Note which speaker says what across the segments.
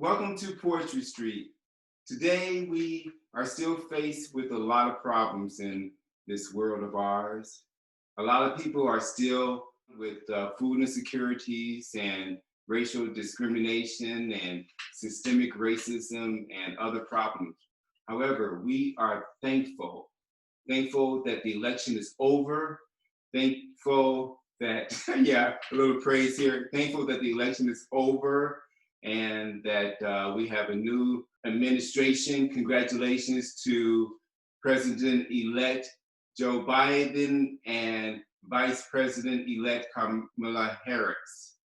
Speaker 1: Welcome to Poetry Street. Today we are still faced with a lot of problems in this world of ours. A lot of people are still with food insecurities and racial discrimination and systemic racism and other problems. However, we are thankful that the election is over, thankful that, yeah, a little praise here, thankful that the election is over and that we have a new administration. Congratulations to President-elect Joe Biden and Vice President-elect Kamala Harris.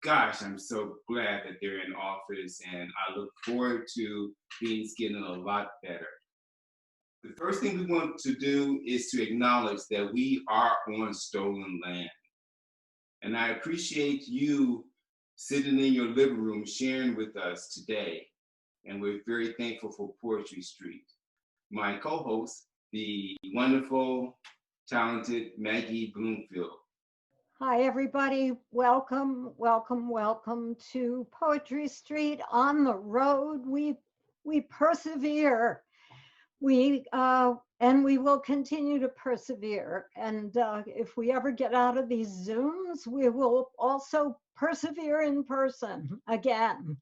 Speaker 1: Gosh, I'm so glad that they're in office, and I look forward to things getting a lot better. The first thing we want to do is to acknowledge that we are on stolen land. And I appreciate you sitting in your living room sharing with us today. And we're very thankful for Poetry Street. My co-host, the wonderful, talented Maggie Bloomfield.
Speaker 2: Hi, everybody. Welcome, welcome, welcome to Poetry Street. On the road, we persevere. And we will continue to persevere. And if we ever get out of these Zooms, we will also persevere in person again.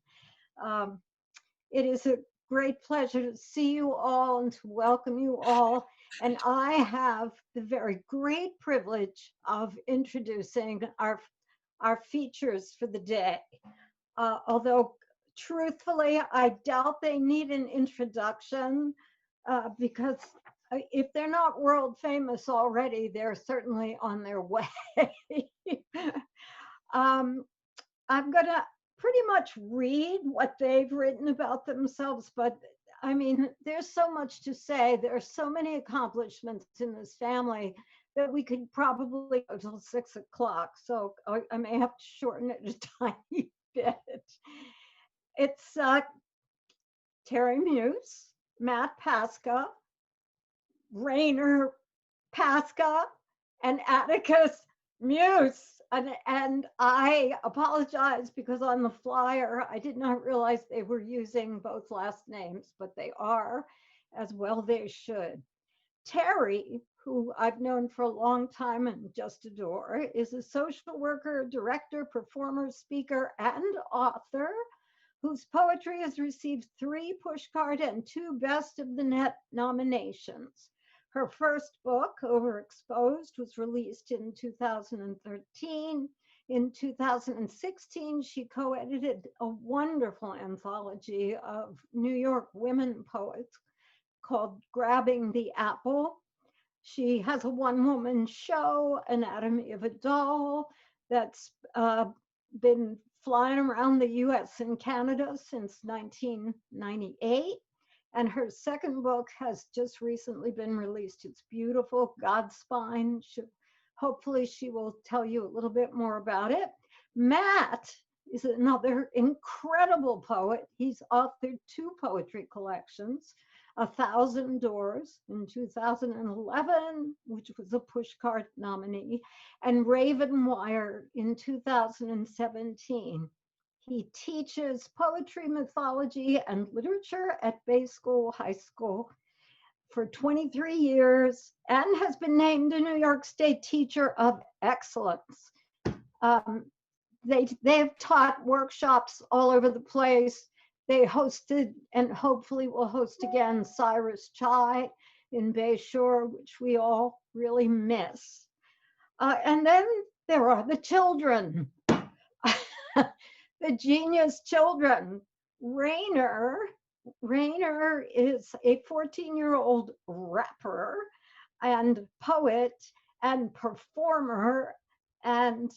Speaker 2: It is a great pleasure to see you all and to welcome you all. And I have the very great privilege of introducing our features for the day. Although truthfully, I doubt they need an introduction because if they're not world famous already, they're certainly on their way. I'm gonna pretty much read what they've written about themselves, but I mean, there's so much to say. There are so many accomplishments in this family that we could probably go till 6 o'clock. So I may have to shorten it a tiny bit. It's Terry Muse, Matt Pasca, Rainer Pasca, and Atticus Muse. And I apologize because on the flyer, I did not realize they were using both last names, but they are, as well they should. Terry, who I've known for a long time and just adore, is a social worker, director, performer, speaker, and author whose poetry has received 3 Pushcart and 2 Best of the Net nominations. Her first book, Overexposed, was released in 2013. In 2016, she co-edited a wonderful anthology of New York women poets called Grabbing the Apple. She has a one-woman show, Anatomy of a Doll, that's been flying around the US and Canada since 1998. And her second book has just recently been released. It's beautiful, Godspine. Hopefully she will tell you a little bit more about it. Matt is another incredible poet. He's authored 2 poetry collections, 1,000 Doors in 2011, which was a Pushcart nominee, and Raven Wire in 2017. He teaches poetry, mythology, and literature at Bay School High School for 23 years and has been named a New York State Teacher of Excellence. They've taught workshops all over the place. They hosted and hopefully will host again Cyrus Chai in Bay Shore, which we all really miss. And then there are the children. The genius children. Rainer is a 14-year-old rapper and poet and performer and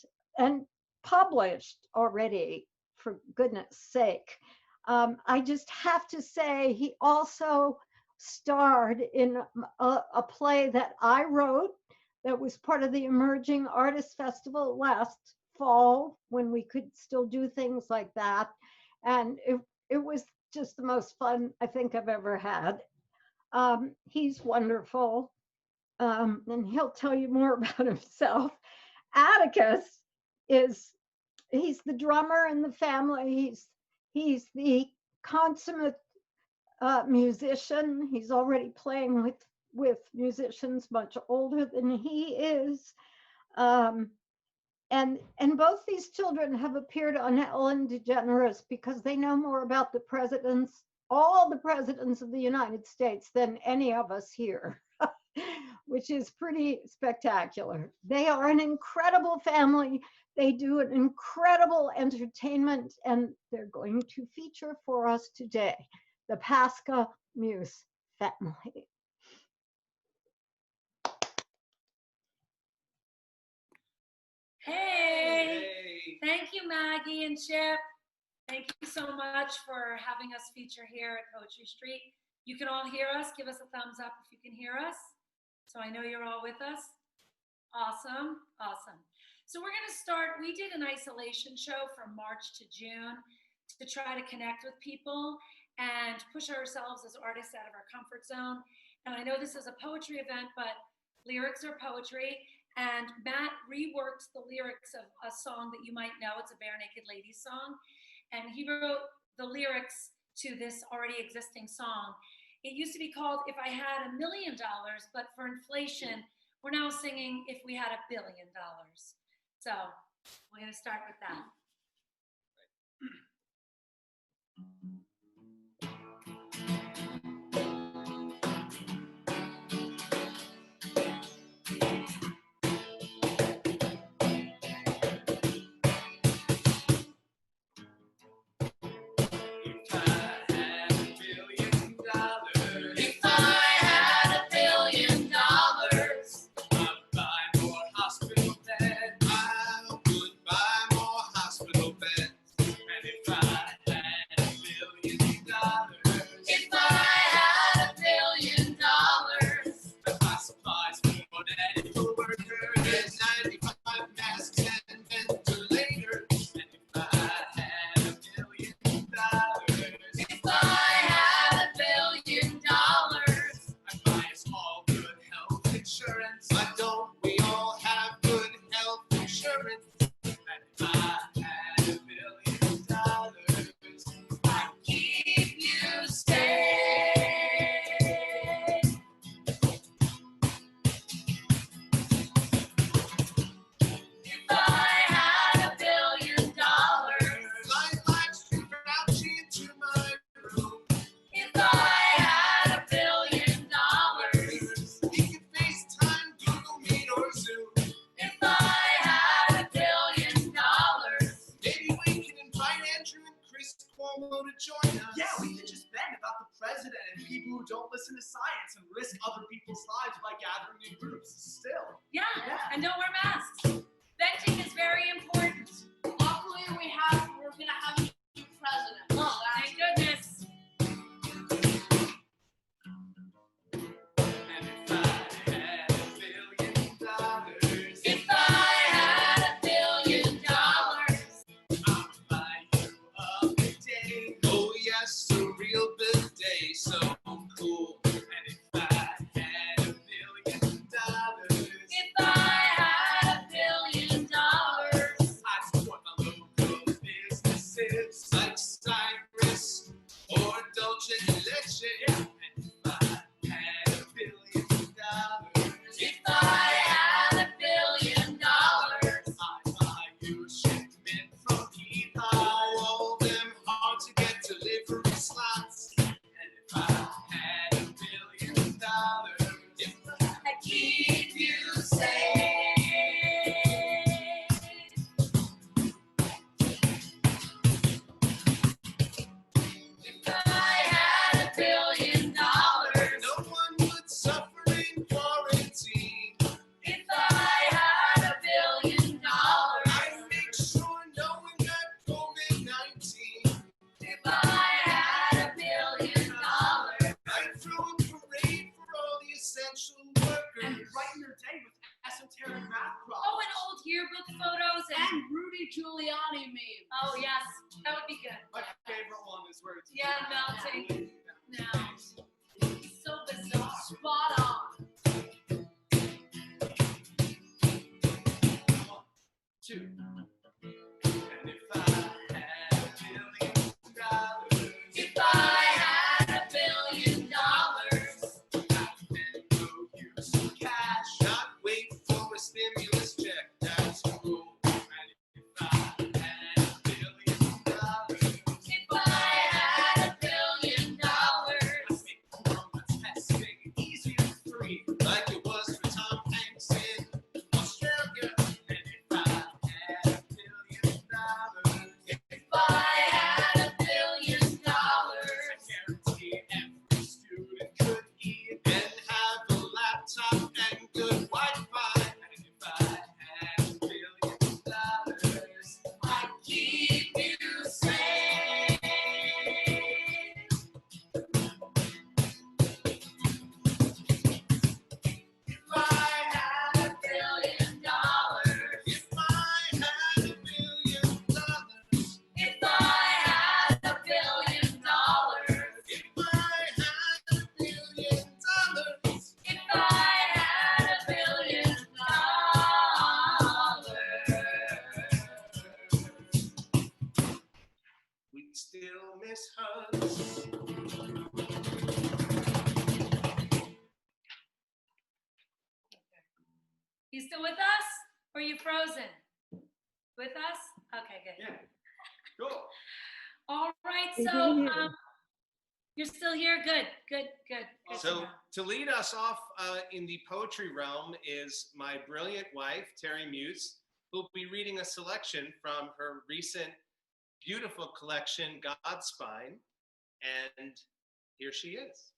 Speaker 2: published already, for goodness sake. I just have to say he also starred in a play that I wrote that was part of the Emerging Artists Festival last fall when we could still do things like that. And it was just the most fun I think I've ever had. He's wonderful. And he'll tell you more about himself. Atticus he's the drummer in the family. He's the consummate musician. He's already playing with musicians much older than he is. Um, and both these children have appeared on Ellen DeGeneres because they know more about the presidents, all the presidents of the United States, than any of us here, which is pretty spectacular. They are an incredible family. They do an incredible entertainment, and they're going to feature for us today the Pasca Muuss family.
Speaker 3: Hey. Thank you, Maggie and Chip. Thank you so much for having us feature here at Poetry Street. You can all hear us. Give us a thumbs up if you can hear us. So I know you're all with us. Awesome, awesome. So we're going to start. We did an isolation show from March to June to try to connect with people and push ourselves as artists out of our comfort zone. And I know this is a poetry event, but lyrics are poetry. And Matt reworked the lyrics of a song that you might know. It's a Bare Naked Ladies song. And he wrote the lyrics to this already existing song. It used to be called If I Had $1 Million, but for inflation, we're now singing If We Had $1 Billion. So we're going to start with that. And don't wear masks. Venting is very important. Luckily, we're going to have a new president. Oh, thank goodness. If I had $1 billion, I'd buy you a big day. Oh, yes, a real big day. So cool. And if I had $1 billion, if I had $1 billion, I'd support my local businesses like Cyrus or Dolce & Leche. And if I had $1 billion, if I had $1 billion, I'd buy you a shipment from Keyhole. All them hard to get delivery slots. And if I had $1 billion, I'd keep you safe. If I had $1 billion, no one would suffer in quarantine. If I had $1 billion, I'd make sure no one got COVID-19. If I had $1 billion, I'd throw a parade for all the essential workers. And brighten their day with esoteric math problems. Oh, and old yearbook photos and Rudy Giuliani memes. Oh, yes, that would be good. My favorite one is where it's melting. No. So bizarre. Spot on. 1, 2. And if I had $1 billion, You still with us? Or are you frozen? With us? Okay, good.
Speaker 4: Yeah. Cool.
Speaker 3: All right,
Speaker 2: We
Speaker 3: so
Speaker 2: hear you.
Speaker 3: you're still here? Good. Good to
Speaker 4: So
Speaker 3: know.
Speaker 4: to lead us off in the poetry realm is my brilliant wife, Terry Muse, who'll be reading a selection from her recent beautiful collection, God's Spine. And here she is.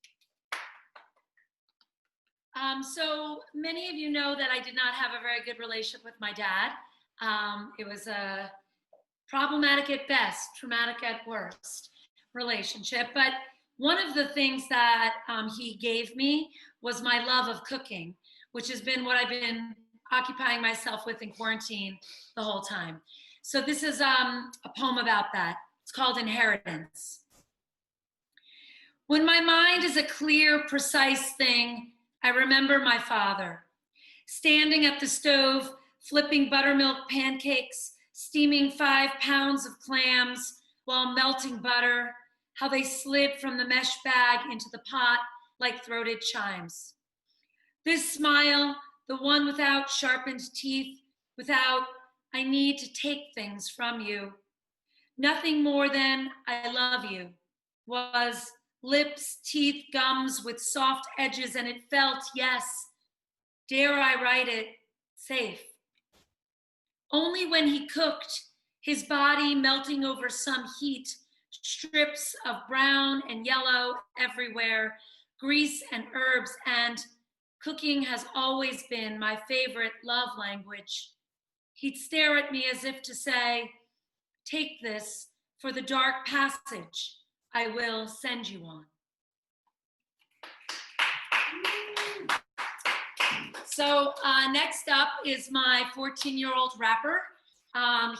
Speaker 3: So many of you know that I did not have a very good relationship with my dad. It was a problematic at best, traumatic at worst relationship. But one of the things that he gave me was my love of cooking, which has been what I've been occupying myself with in quarantine the whole time. So this is a poem about that. It's called Inheritance. When my mind is a clear, precise thing, I remember my father, standing at the stove, flipping buttermilk pancakes, steaming 5 pounds of clams while melting butter, how they slid from the mesh bag into the pot like throated chimes. This smile, the one without sharpened teeth, without, I need to take things from you, nothing more than I love you, was lips, teeth, gums with soft edges, and it felt, yes, dare I write it, safe. Only when he cooked, his body melting over some heat, strips of brown and yellow everywhere, grease and herbs, and cooking has always been my favorite love language. He'd stare at me as if to say, take this for the dark passage I will send you on. So next up is my 14-year-old rapper.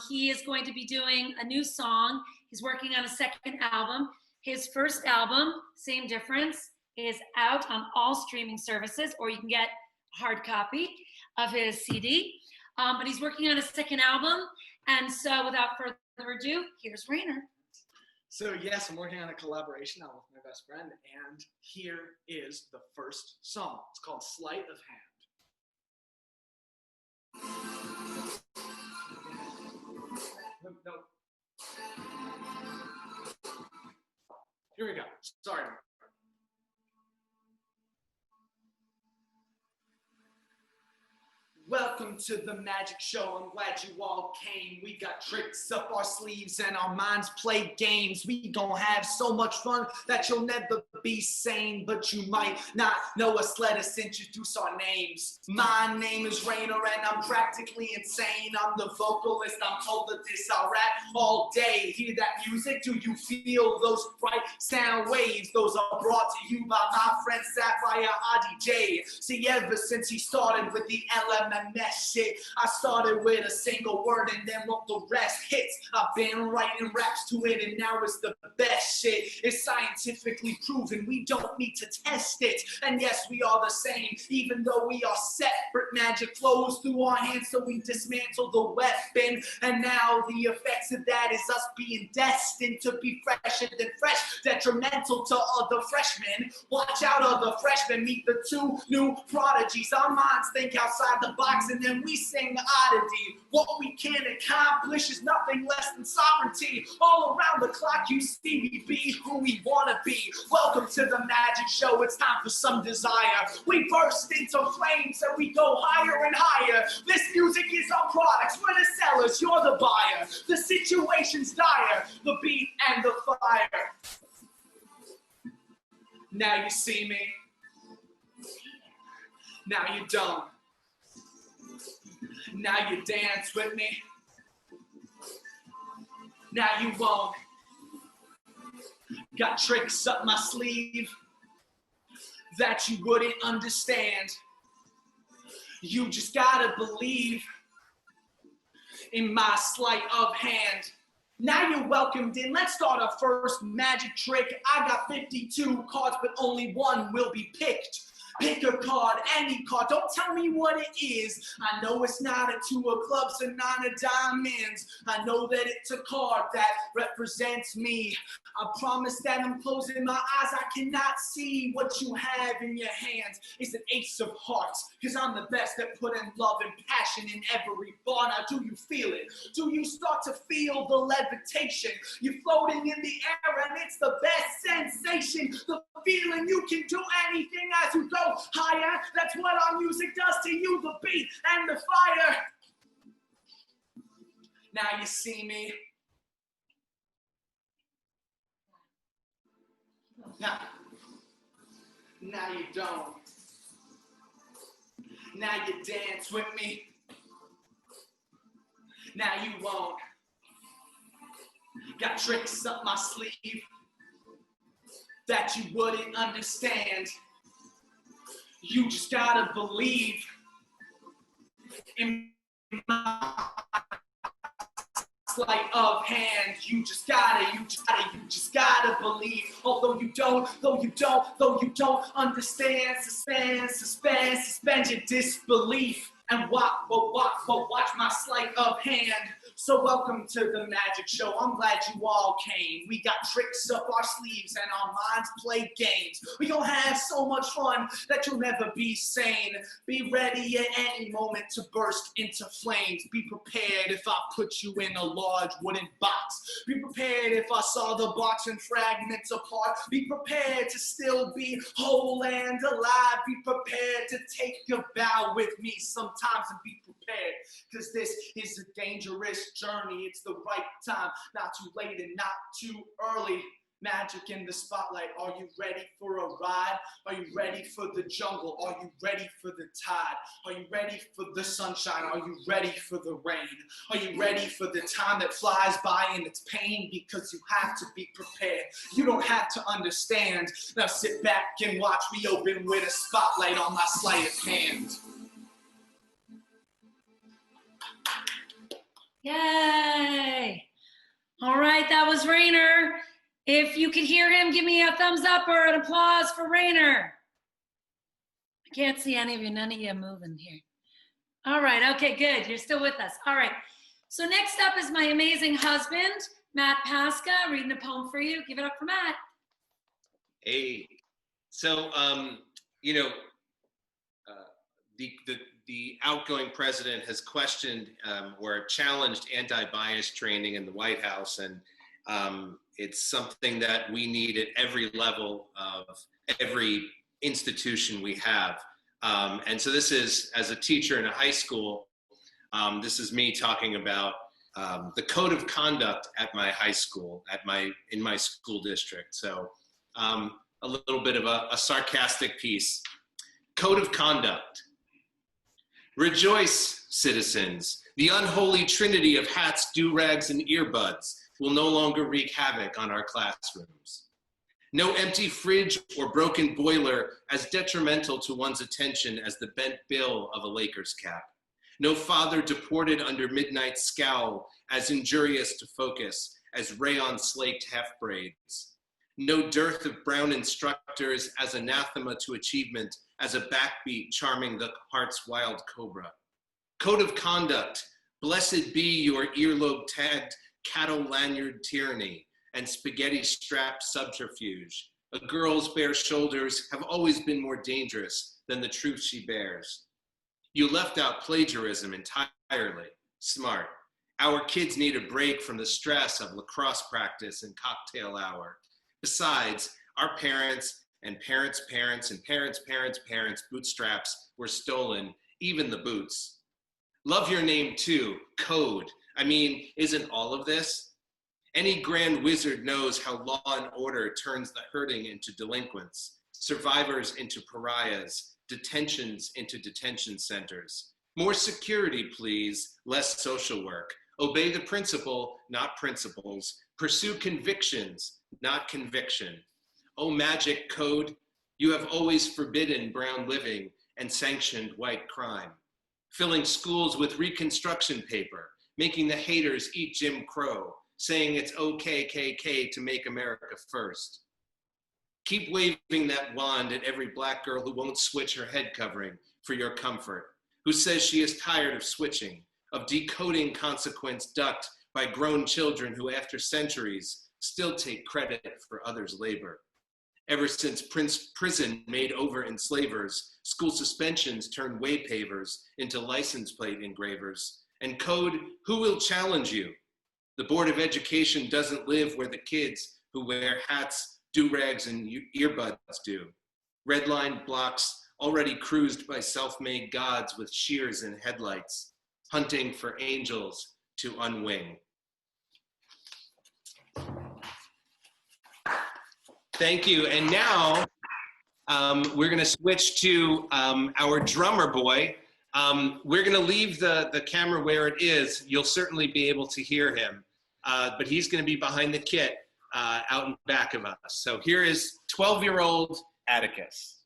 Speaker 3: He is going to be doing a new song. He's working on a second album. His first album, Same Difference, is out on all streaming services, or you can get a hard copy of his CD. But he's working on a second album. And so without further ado, here's Rainer.
Speaker 5: So yes, I'm working on a collaboration album with my best friend, and here is the first song. It's called Sleight of Hand. No. Here we go. Sorry. Welcome to the magic show. I'm glad you all came. We got tricks up our sleeves and our minds play games. We gon' have so much fun that you'll never be sane, but you might not know us. Let us introduce our names. My name is Rainer and I'm practically insane. I'm the vocalist. I'm told that this I'll rap all day. Hear that music? Do you feel those bright sound waves? Those are brought to you by my friend Sapphire RDJ. See, ever since he started with the LMS shit, I started with a single word and then wrote the rest hits. I've been writing raps to it and now it's the best shit. It's scientifically proven, we don't need to test it. And yes, we are the same, even though we are separate. Magic flows through our hands, so we dismantle the weapon. And now the effects of that is us being destined to be fresher than fresh, detrimental to other freshmen. Watch out, other freshmen, meet the two new prodigies. Our minds think outside the box and then we sing oddity. What we can accomplish is nothing less than sovereignty. All around the clock you see we be who we want to be. Welcome to the magic show, it's time for some desire. We burst into flames and we go higher and higher. This music is our products, we're the sellers, you're the buyer. The situation's dire, the beat and the fire. Now you see me, now you don't. Now you dance with me, now you won't. Got tricks up my sleeve that you wouldn't understand. You just gotta believe in my sleight of hand. Now you're welcomed in, let's start our first magic trick. I got 52 cards, but only one will be picked. Pick a card, any card, don't tell me what it is. I know it's not a two of clubs and nine of diamonds. I know that it's a card that represents me. I promise that I'm closing my eyes. I cannot see what you have in your hands. It's an ace of hearts, because I'm the best at putting love and passion in every bar. Now, do you feel it? Do you start to feel the levitation? You're floating in the air and it's the best sensation. The feeling you can do anything as you go higher. That's what our music does to you, the beat and the fire. Now you see me. Now you don't. Now you dance with me. Now you won't. Got tricks up my sleeve that you wouldn't understand. You just gotta believe in my sleight of hand. You just gotta believe. Although you don't understand. Suspend your disbelief and watch my sleight of hand. So welcome to the magic show. I'm glad you all came. We got tricks up our sleeves and our minds play games. We gon' have so much fun that you'll never be sane. Be ready at any moment to burst into flames. Be prepared if I put you in a large wooden box. Be prepared if I saw the box in fragments apart. Be prepared to still be whole and alive. Be prepared to take a bow with me sometimes and be prepared, because this is a dangerous journey. It's the right time, not too late and not too early. Magic in the spotlight. Are you ready for a ride? Are you ready for the jungle? Are you ready for the tide? Are you ready for the sunshine? Are you ready for the rain? Are you ready for the time that flies by and it's pain? Because you have to be prepared. You don't have to understand. Now sit back and watch me open with a spotlight on my sleight of hand.
Speaker 3: Yay! All right, that was Rainer. If you can hear him, give me a thumbs up or an applause for Rainer. I can't see any of you, none of you moving here. All right, okay, good, you're still with us. All right, so next up is my amazing husband, Matt Pasca, reading a poem for you. Give it up for Matt.
Speaker 4: Hey, so, you know, the outgoing president has questioned or challenged anti-bias training in the White House, and it's something that we need at every level of every institution we have. And so this is, as a teacher in a high school, this is me talking about the code of conduct at my high school, in my school district. So a little bit of a sarcastic piece. Code of conduct. Rejoice, citizens. The unholy trinity of hats, do-rags, and earbuds will no longer wreak havoc on our classrooms. No empty fridge or broken boiler as detrimental to one's attention as the bent bill of a Lakers cap. No father deported under midnight scowl as injurious to focus as rayon slaked half-braids. No dearth of brown instructors as anathema to achievement as a backbeat charming the heart's wild cobra. Code of conduct, blessed be your earlobe tagged cattle lanyard tyranny and spaghetti strapped subterfuge. A girl's bare shoulders have always been more dangerous than the truth she bears. You left out plagiarism entirely. Smart. Our kids need a break from the stress of lacrosse practice and cocktail hour. Besides, our parents and parents' parents and parents' parents' parents' bootstraps were stolen, even the boots. Love your name too, code. I mean, isn't all of this? Any grand wizard knows how law and order turns the hurting into delinquents, survivors into pariahs, detentions into detention centers. More security, please, less social work. Obey the principle, not principles. Pursue convictions, not conviction. Oh, magic code, you have always forbidden brown living and sanctioned white crime. Filling schools with Reconstruction paper, making the haters eat Jim Crow, saying it's okay, KK, to make America first. Keep waving that wand at every black girl who won't switch her head covering for your comfort, who says she is tired of switching, of decoding consequence ducked by grown children who, after centuries, still take credit for others' labor. Ever since prison made over enslavers, school suspensions turned way pavers into license plate engravers, and code, who will challenge you? The Board of Education doesn't live where the kids who wear hats, do-rags, and earbuds do. Redline blocks already cruised by self-made gods with shears and headlights, hunting for angels to unwing. Thank you. And now we're going to switch to our drummer boy. We're going to leave the camera where it is. You'll certainly be able to hear him, but he's going to be behind the kit out in back of us. So here is 12-year-old Atticus.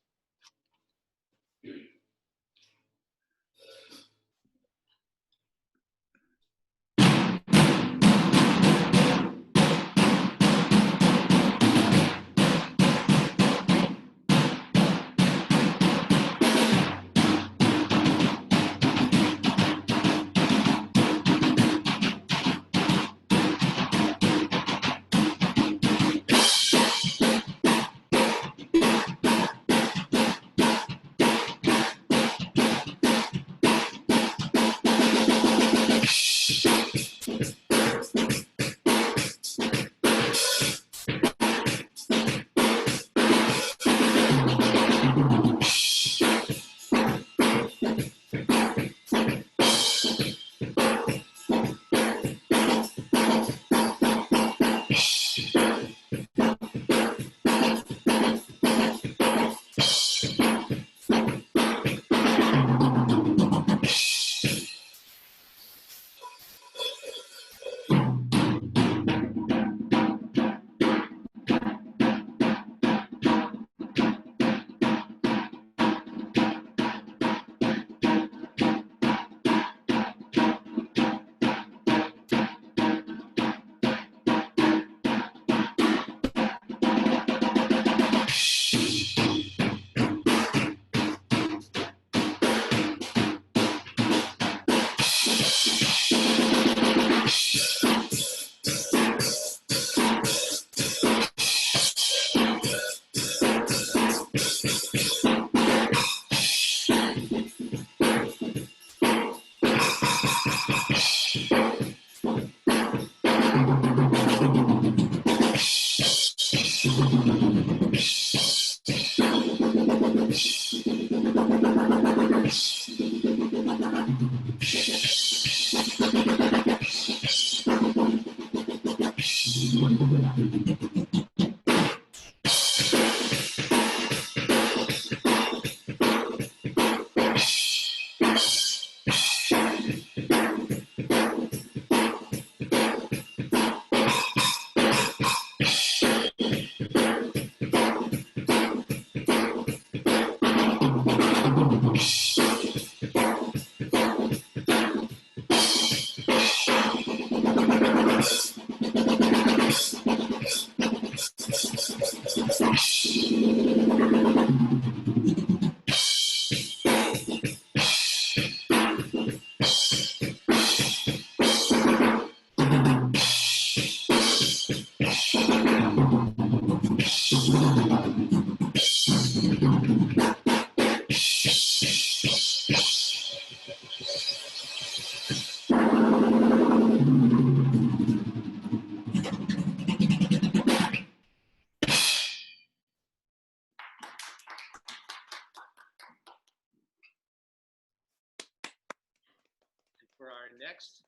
Speaker 4: For our next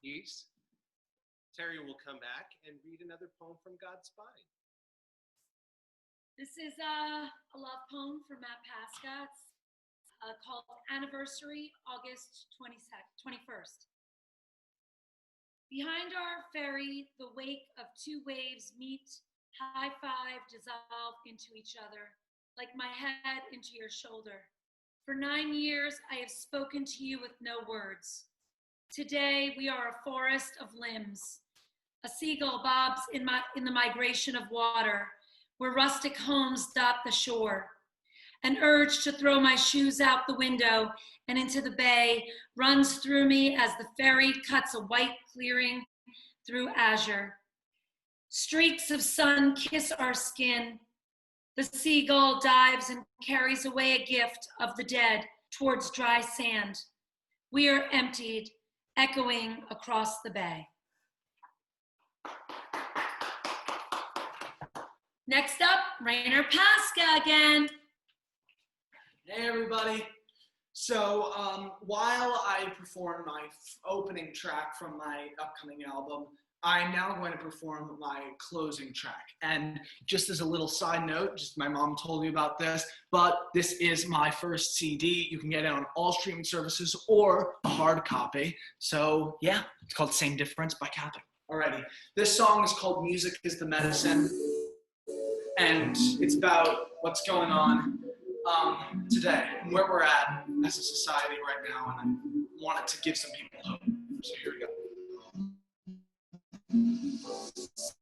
Speaker 4: piece, Terry will come back and read another poem from God's Spine.
Speaker 3: This is a love poem from Matt Pasca. It's called Anniversary, August 21st. Behind our ferry, the wake of two waves meet, high five, dissolve into each other, like my head into your shoulder. For 9 years, I have spoken to you with no words. Today, we are a forest of limbs. A seagull bobs in the migration of water. where rustic homes dot the shore. An urge to throw my shoes out the window and into the bay runs through me as the ferry cuts a white clearing through azure. Streaks of sun kiss our skin. The seagull dives and carries away a gift of the dead towards dry sand. We are emptied, echoing across the bay. Next up, Rainer Pasca again.
Speaker 5: Hey everybody. So while I perform my opening track from my upcoming album, I'm now going to perform my closing track. And just as a little side note, just my mom told me about this, but this is my first CD. You can get it on all streaming services or a hard copy. So yeah, it's called Same Difference by Capping. Alrighty, this song is called Music is the Medicine. And it's about what's going on today, where we're at as a society right now, and I wanted to give some people hope. So here we go.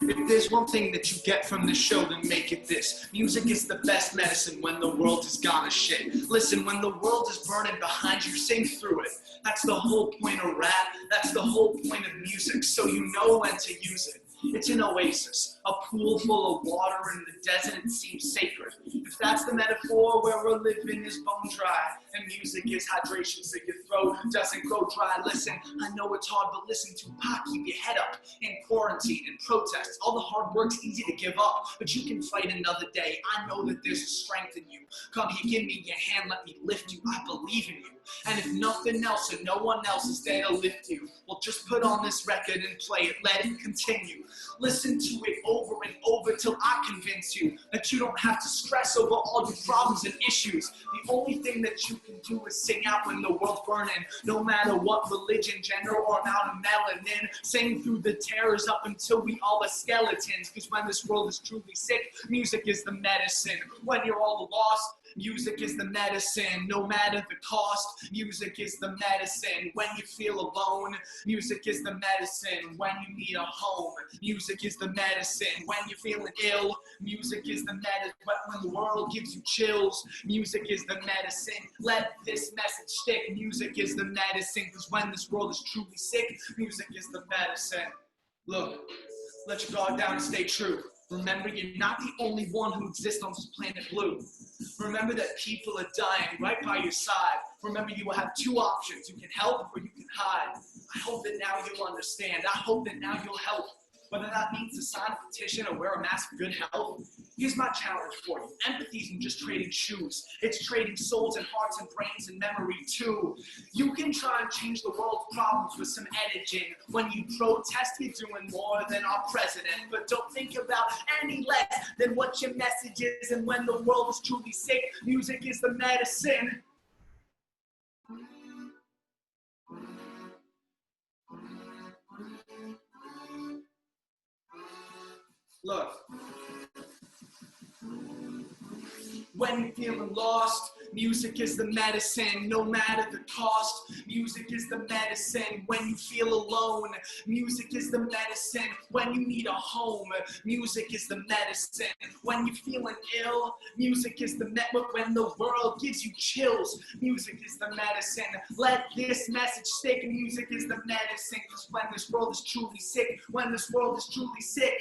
Speaker 5: If there's one thing that you get from this show, then make it this. Music is the best medicine when the world has gone to shit. Listen, when the world is burning behind you, sing through it. That's the whole point of rap. That's the whole point of music, so you know when to use it. It's an oasis, a pool full of water in the desert. It seems sacred. If that's the metaphor where we're living is bone dry, and music is hydration so your throat doesn't go dry. Listen, I know it's hard, but listen to Pac, keep your head up. In quarantine and protests, all the hard work's easy to give up, but you can fight another day. I know that there's a strength in you. Come here, give me your hand, let me lift you. I believe in you. And if nothing else and no one else is there to lift you, well, just put on this record and play it, let it continue. Listen to it over and over till I convince you that you don't have to stress over all your problems and issues. The only thing that you can do is sing out when the world's burning, no matter what religion, gender, or amount of melanin. Sing through the terrors up until we all are skeletons, because when this world is truly sick, music is the medicine. When you're all lost, music is the medicine, no matter the cost. Music is the medicine. When you feel alone, music is the medicine. When you need a home, music is the medicine. When you're feeling ill, music is the medicine. When the world gives you chills, music is the medicine. Let this message stick. Music is the medicine, because when this world is truly sick, music is the medicine. Look, let your guard down and stay true. Remember, you're not the only one who exists on this planet blue. Remember that people are dying right by your side. Remember, you will have two options. You can help or you can hide. I hope that now you'll understand. I hope that now you'll help. Whether that means to sign a petition or wear a mask for good health. Here's my challenge for you. Empathy isn't just trading shoes. It's trading souls and hearts and brains and memory too. You can try and change the world's problems with some editing. When you protest, you're doing more than our president. But don't think about any less than what your message is. And when the world is truly sick, music is the medicine. Look, when you're feeling lost, music is the medicine, no matter the cost. Music is the medicine. When you feel alone, music is the medicine. When you need a home, music is the medicine. When you're feeling ill, music is the medicine. When the world gives you chills, music is the medicine. Let this message stick. Music is the medicine, because when this world is truly sick, when this world is truly sick,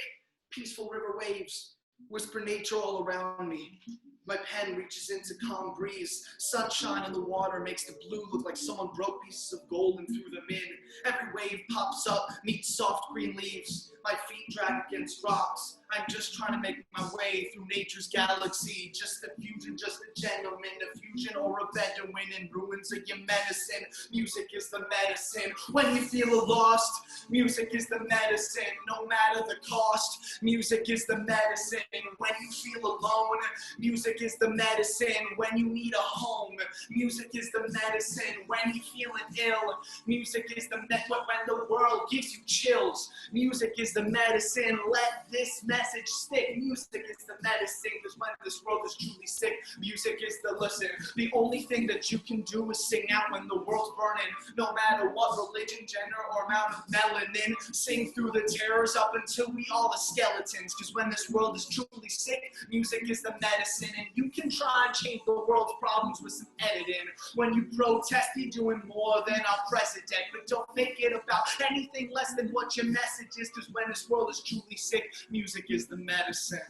Speaker 5: peaceful river waves whisper nature all around me. My pen reaches into calm breeze. Sunshine in the water makes the blue look like someone broke pieces of gold and threw them in. Every wave pops up, meets soft green leaves. My feet drag against rocks. I'm just trying to make my way through nature's galaxy. Just a fusion, just a gentleman, a fusion or a Bedouin in ruins of your medicine. Music is the medicine. When you feel lost, music is the medicine. No matter the cost, music is the medicine. When you feel alone, music is the medicine. When you need a home, music is the medicine. When you're feeling ill, music is the medicine. When the world gives you chills, music is the medicine. Let this medicine message stick. Music is the medicine, because when this world is truly sick, music is the listen. The only thing that you can do is sing out when the world's burning. No matter what religion, gender, or amount of melanin, sing through the terrors up until we all are skeletons. Because when this world is truly sick, music is the medicine. And you can try and change the world's problems with some editing. When you protest, you're doing more than our president. But don't make it about anything less than what your message is. Because when this world is truly sick, music is the medicine.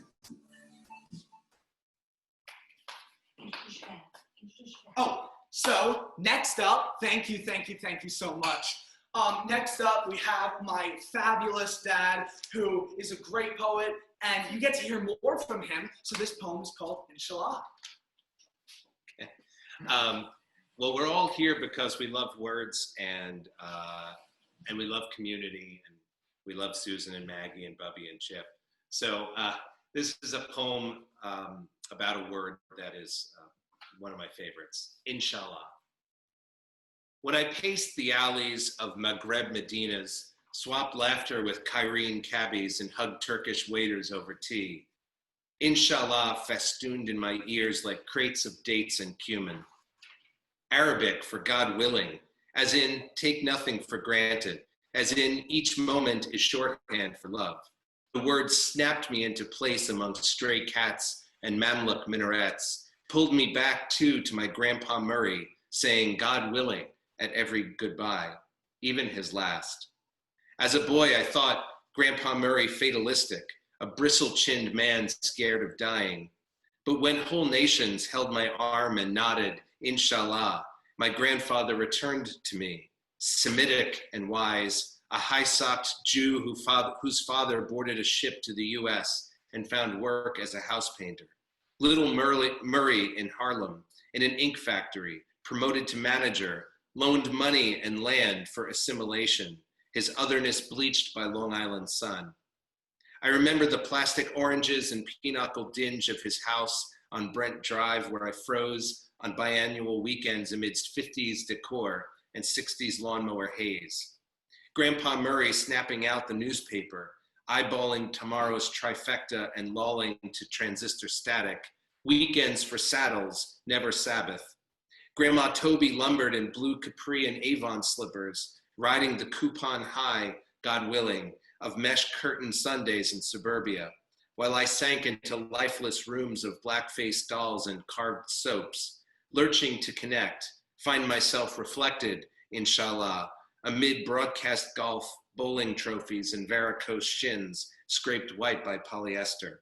Speaker 5: Oh, so next up, thank you so much. Next up, we have my fabulous dad, who is a great poet, and you get to hear more from him. So this poem is called Inshallah.
Speaker 4: Okay. Well, we're all here because we love words, and we love community, and we love Susan and Maggie and Bubby and Chip. So this is a poem about a word that is one of my favorites, Inshallah. When I paced the alleys of Maghreb Medinas, swapped laughter with Cairene cabbies and hugged Turkish waiters over tea, Inshallah festooned in my ears like crates of dates and cumin. Arabic for God willing, as in take nothing for granted, as in each moment is shorthand for love. The words snapped me into place amongst stray cats and Mamluk minarets, pulled me back to my Grandpa Murray, saying God willing at every goodbye, even his last. As a boy, I thought Grandpa Murray fatalistic, a bristle-chinned man scared of dying. But when whole nations held my arm and nodded, Inshallah, my grandfather returned to me, Semitic and wise, a high-socked Jew whose father boarded a ship to the US and found work as a house painter. Little Murray in Harlem, in an ink factory, promoted to manager, loaned money and land for assimilation, his otherness bleached by Long Island sun. I remember the plastic oranges and pinochle dinge of his house on Brent Drive, where I froze on biannual weekends amidst 50s decor and 60s lawnmower haze. Grandpa Murray snapping out the newspaper, eyeballing tomorrow's trifecta and lolling to transistor static, weekends for saddles, never Sabbath. Grandma Toby lumbered in blue capri and Avon slippers, riding the coupon high, God willing, of mesh curtain Sundays in suburbia, while I sank into lifeless rooms of black-faced dolls and carved soaps, lurching to connect, find myself reflected, inshallah, amid broadcast golf, bowling trophies, and varicose shins scraped white by polyester.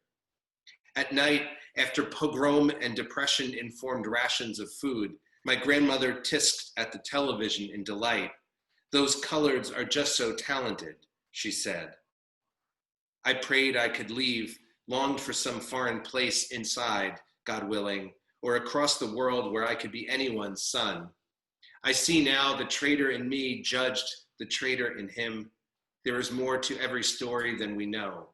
Speaker 4: At night, after pogrom and depression-informed rations of food, my grandmother tisked at the television in delight. Those coloreds are just so talented, she said. I prayed I could leave, longed for some foreign place inside, God willing, or across the world where I could be anyone's son. I see now the traitor in me judged the traitor in him. There is more to every story than we know.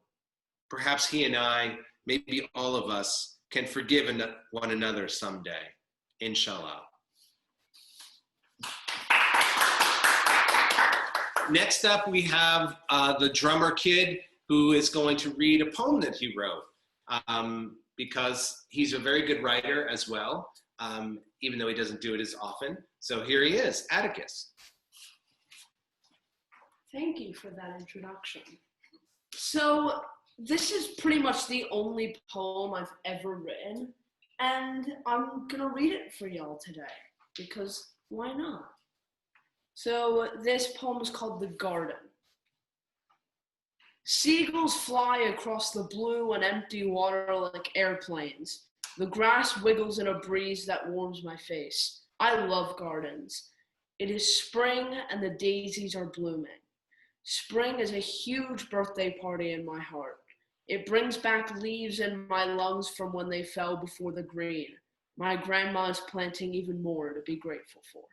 Speaker 4: Perhaps he and I, maybe all of us, can forgive one another someday, inshallah. Next up, we have the drummer kid who is going to read a poem that he wrote because he's a very good writer as well, even though he doesn't do it as often. So here he is, Atticus.
Speaker 6: Thank you for that introduction. So this is pretty much the only poem I've ever written, and I'm gonna read it for y'all today because why not? So this poem is called The Garden. Seagulls fly across the blue and empty water like airplanes. The grass wiggles in a breeze that warms my face. I love gardens. It is spring and the daisies are blooming. Spring is a huge birthday party in my heart. It brings back leaves in my lungs from when they fell before the green. My grandma is planting even more to be grateful for.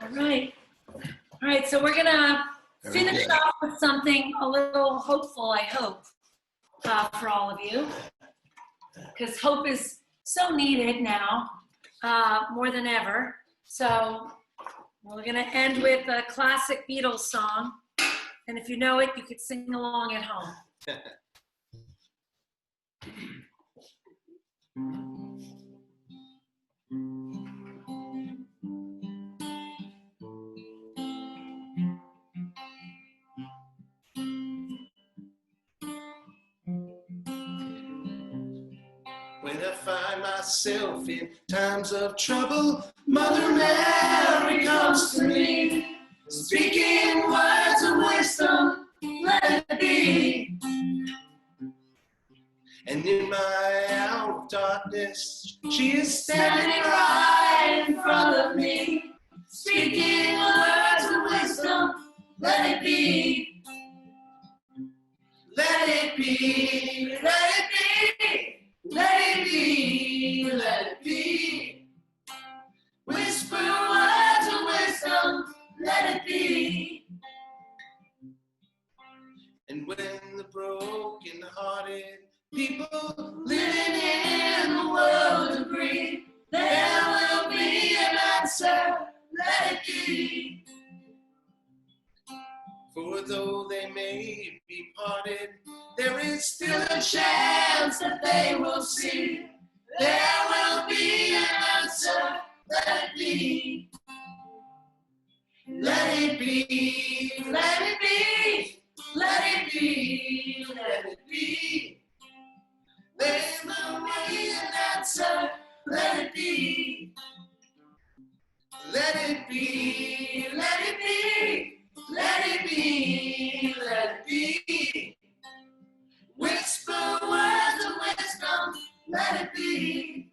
Speaker 3: All right, so we're gonna finish off with something a little hopeful, I hope, for all of you, because hope is so needed now, more than ever. So we're gonna end with a classic Beatles song, And if you know it, you could sing along at home.
Speaker 4: When I find myself in times of trouble, Mother Mary comes to me, speaking words of wisdom, let it be. And in my hour of darkness, she is standing right in front of me, speaking words of wisdom, let it be. Let it be, let it be. Let it be, let it be. Whisper words of wisdom, let it be. And when the broken-hearted people living in the world agree, there will be an answer, let it be. For though they may be parted, there is still a chance that they will see. There will be an answer, let it be. Let it be, let it be, let it be, let it be. There will be an answer, let it be. Let it be, let it be. Let it be, let it be. Whisper words of wisdom, let it be.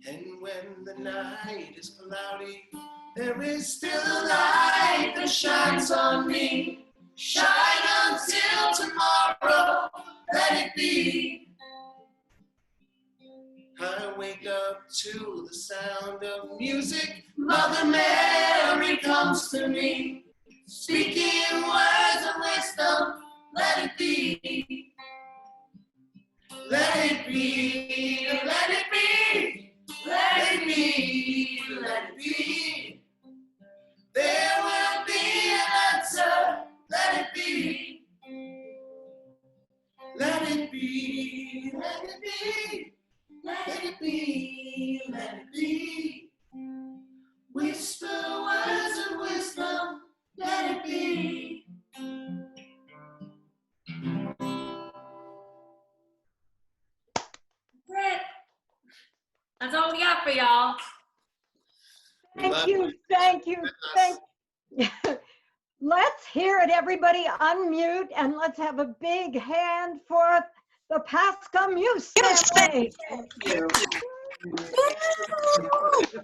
Speaker 4: And when the night is cloudy, there is still a light that shines on me. Shine until tomorrow, let it be. I wake up to the sound of music. Mother Mary comes to me, speaking words of wisdom, let it be. Let it be, let it be, let it be, let it be. There will be an answer, let it be. Let it be, let it be, let it be, let it be. Whisper words of wisdom, let it be.
Speaker 3: That's it. That's all we got for y'all.
Speaker 2: Thank you, thank you, thank you. Let's hear it, everybody. Unmute and let's have a big hand for the Pasca Muuss family.
Speaker 1: Thank you.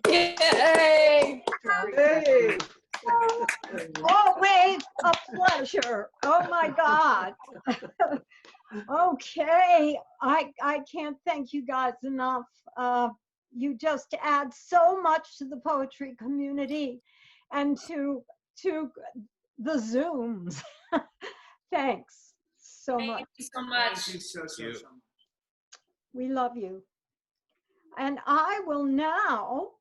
Speaker 2: Yay! Always a pleasure. Oh my God. Okay, I can't thank you guys enough. You just add so much to the poetry community and to the Zooms. Thanks so much.
Speaker 3: Thank you so much.
Speaker 5: Thank you so much.
Speaker 2: We love you. And I will now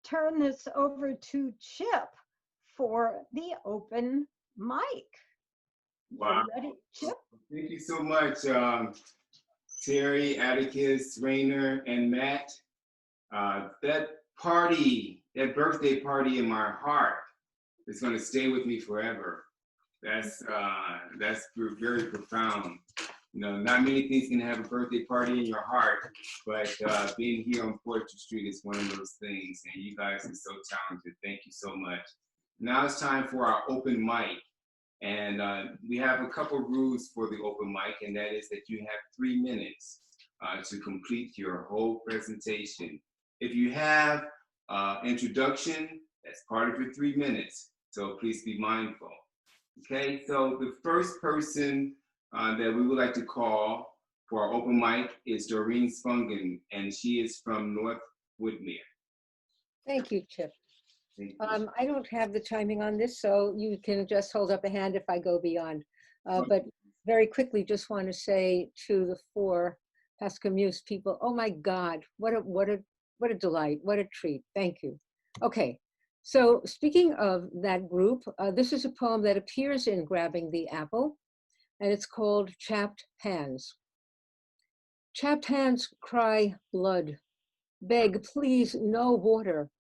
Speaker 2: turn this over to Chip for the open mic.
Speaker 1: Wow.
Speaker 2: You ready, Chip?
Speaker 1: Thank you so much, Terry, Atticus, Rainer, and Matt. That party, that birthday party in my heart is going to stay with me forever. That's very profound. You know, not many things can have a birthday party in your heart, but being here on Poetry Street is one of those things, and you guys are so talented. Thank you so much. Now it's time for our open mic, and we have a couple rules for the open mic, and that is that you have 3 minutes to complete your whole presentation. If you have introduction, that's part of your 3 minutes, so please be mindful. Okay, so the first person that we would like to call for our open mic is Doreen Spunken, and she is from North Woodmere.
Speaker 7: Thank you, Chip.
Speaker 1: Thank you.
Speaker 7: I don't have the timing on this, so you can just hold up a hand if I go beyond. But very quickly, just want to say to the 4 Pasca Muuss people, oh my God, what a delight, what a treat. Thank you. Okay, so speaking of that group, this is a poem that appears in Grabbing the Apple, and it's called Chapped Hands. Chapped hands cry blood, beg, please, no water,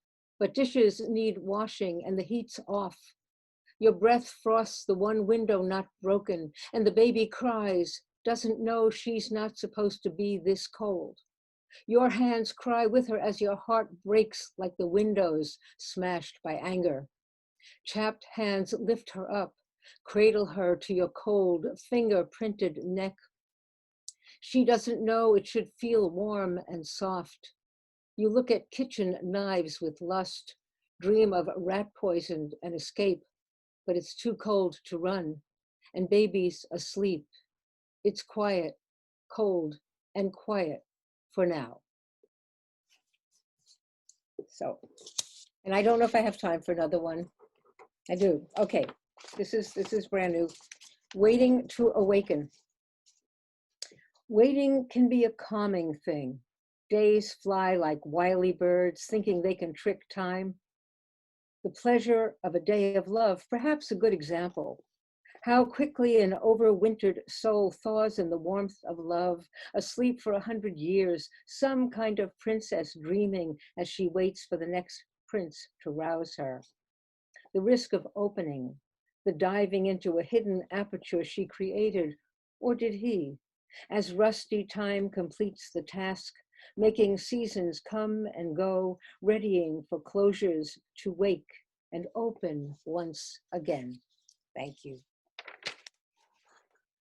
Speaker 7: but dishes need washing and the heat's off. Your breath frosts the one window not broken, and the baby cries, doesn't know she's not supposed to be this cold. Your hands cry with her as your heart breaks like the windows smashed by anger. Chapped hands lift her up, cradle her to your cold, finger-printed neck. She doesn't know it should feel warm and soft. You look at kitchen knives with lust, dream of rat poison and escape, but it's too cold to run, and baby's asleep. It's quiet, cold, and quiet for now. So, and I don't know if I have time for another one. I do. Okay, this is brand new. Waiting to awaken. Waiting can be a calming thing. Days fly like wily birds, thinking they can trick time. The pleasure of a day of love, perhaps a good example. How quickly an overwintered soul thaws in the warmth of love, asleep for 100 years, some kind of princess dreaming as she waits for the next prince to rouse her. The risk of opening, the diving into a hidden aperture she created, or did he? As rusty time completes the task, making seasons come and go, readying for closures to wake and open once again. Thank you.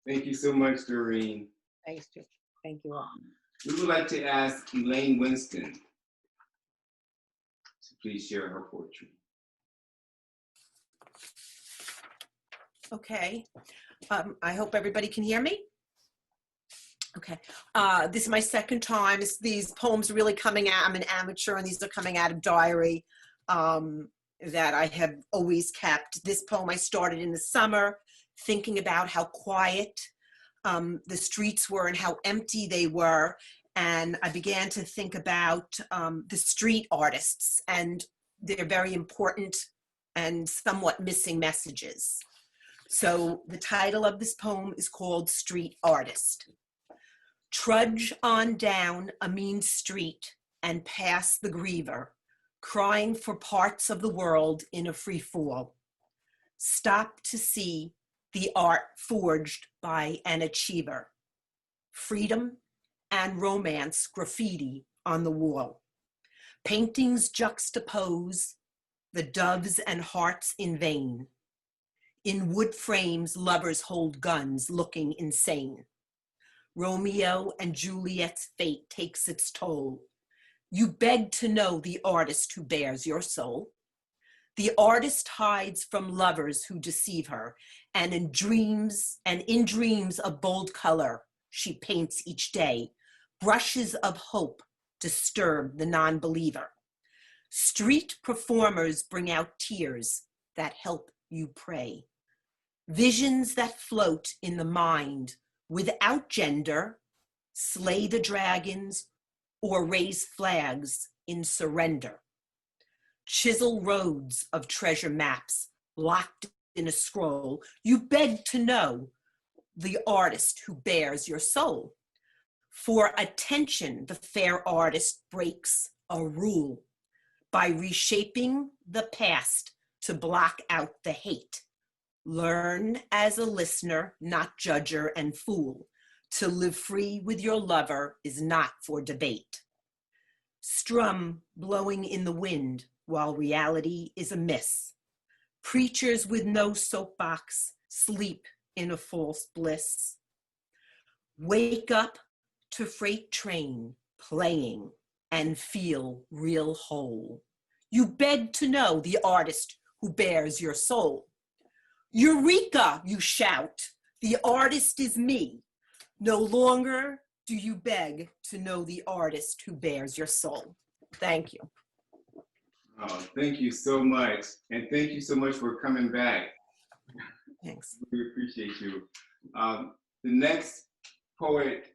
Speaker 1: Thank you so much, Doreen.
Speaker 7: Thanks, Jim. Thank you all.
Speaker 1: We would like to ask Elaine Winston to please share her poetry.
Speaker 8: Okay. I hope everybody can hear me. Okay. This is my second time. These poems are really coming out. I'm an amateur, and these are coming out of diary that I have always kept. This poem I started in the summer, thinking about how quiet the streets were and how empty they were. And I began to think about the street artists and their very important and somewhat missing messages. So the title of this poem is called Street Artist. Trudge on down a mean street and pass the griever, crying for parts of the world in a free fall. Stop to see the art forged by an achiever. Freedom and romance graffiti on the wall. Paintings juxtapose the doves and hearts in vain. In wood frames, lovers hold guns looking insane. Romeo and Juliet's fate takes its toll. You beg to know the artist who bears your soul. The artist hides from lovers who deceive her, and in dreams of bold color, she paints each day. Brushes of hope disturb the non-believer. Street performers bring out tears that help you pray. Visions that float in the mind without gender, slay the dragons, or raise flags in surrender. Chisel roads of treasure maps locked in a scroll. You beg to know the artist who bears your soul. For attention, the fair artist breaks a rule by reshaping the past to block out the hate. Learn as a listener, not judger and fool. To live free with your lover is not for debate. Strum blowing in the wind while reality is amiss. Preachers with no soapbox sleep in a false bliss. Wake up to freight train playing and feel real whole. You beg to know the artist who bears your soul. Eureka, you shout, the artist is me. No longer do you beg to know the artist who bears your soul. Thank you.
Speaker 1: Oh, thank you so much. And thank you so much for coming back.
Speaker 8: Thanks.
Speaker 1: We appreciate you. The next poet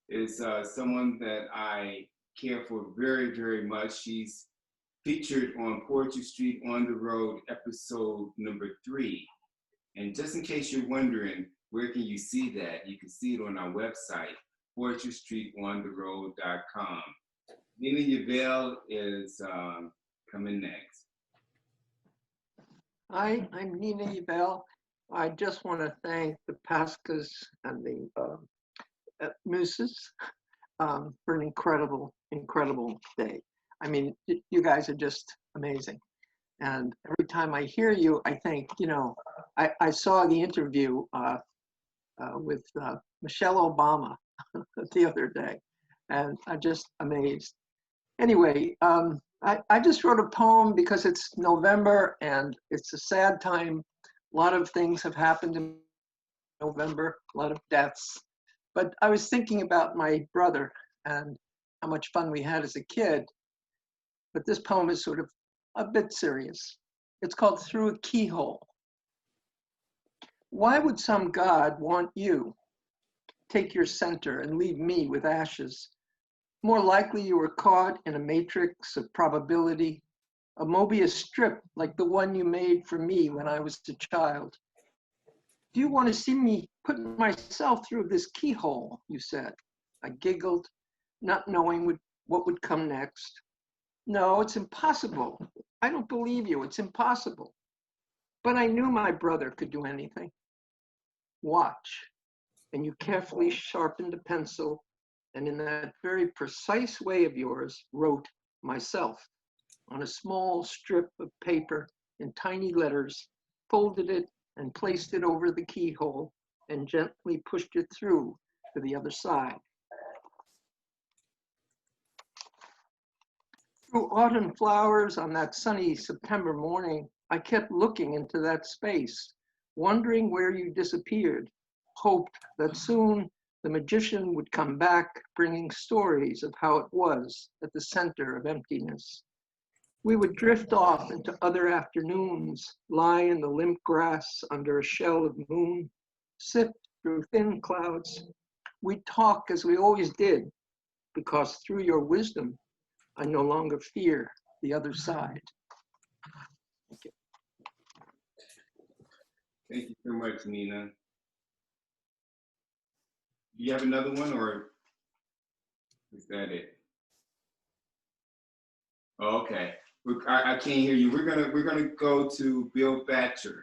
Speaker 1: is someone that I care for very, very much. She's featured on Poetry Street on the Road, episode number 3. And just in case you're wondering, where can you see that? You can see it on our website, poetrystreetontheroad.com. Nina Yabelle is coming next.
Speaker 9: Hi, I'm Nina Yabelle. I just want to thank the Pascas and the Mousses for an incredible, incredible day. I mean, you guys are just amazing. And every time I hear you, I think, you know, I saw the interview with Michelle Obama the other day, and I'm just amazed. Anyway, I just wrote a poem because it's November and it's a sad time. A lot of things have happened in November, a lot of deaths. But I was thinking about my brother and how much fun we had as a kid. But this poem is sort of a bit serious. It's called Through a Keyhole. Why would some God want you? Take your center and leave me with ashes. More likely you were caught in a matrix of probability, a Mobius strip like the one you made for me when I was a child. Do you want to see me put myself through this keyhole, you said. I giggled, not knowing what would come next. No, it's impossible. I don't believe you, it's impossible. But I knew my brother could do anything. Watch. And you carefully sharpened a pencil, and in that very precise way of yours, wrote myself on a small strip of paper in tiny letters, folded it and placed it over the keyhole and gently pushed it through to the other side. Through autumn flowers on that sunny September morning, I kept looking into that space, wondering where you disappeared, hoped that soon the magician would come back, bringing stories of how it was at the center of emptiness. We would drift off into other afternoons, lie in the limp grass under a shell of moon, sip through thin clouds. We'd talk as we always did, because through your wisdom, I no longer fear the other side. Thank you.
Speaker 1: Thank you so much, Nina. Do you have another one, or is that it? Oh, okay. I can't hear you. We're gonna go to Bill Batcher.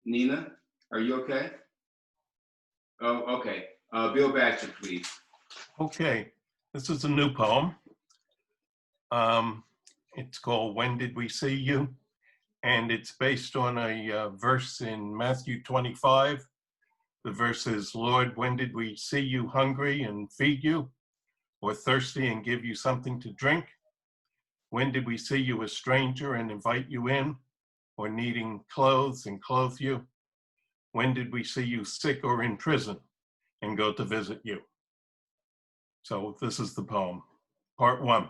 Speaker 1: Nina, are you okay? Oh, okay. Bill Batcher, please.
Speaker 10: Okay, this is a new poem. It's called When Did We See You? And it's based on a verse in Matthew 25. The verse is, Lord, when did we see you hungry and feed you, or thirsty and give you something to drink? When did we see you a stranger and invite you in, or needing clothes and clothe you? When did we see you sick or in prison and go to visit you? So this is the poem. Part 1.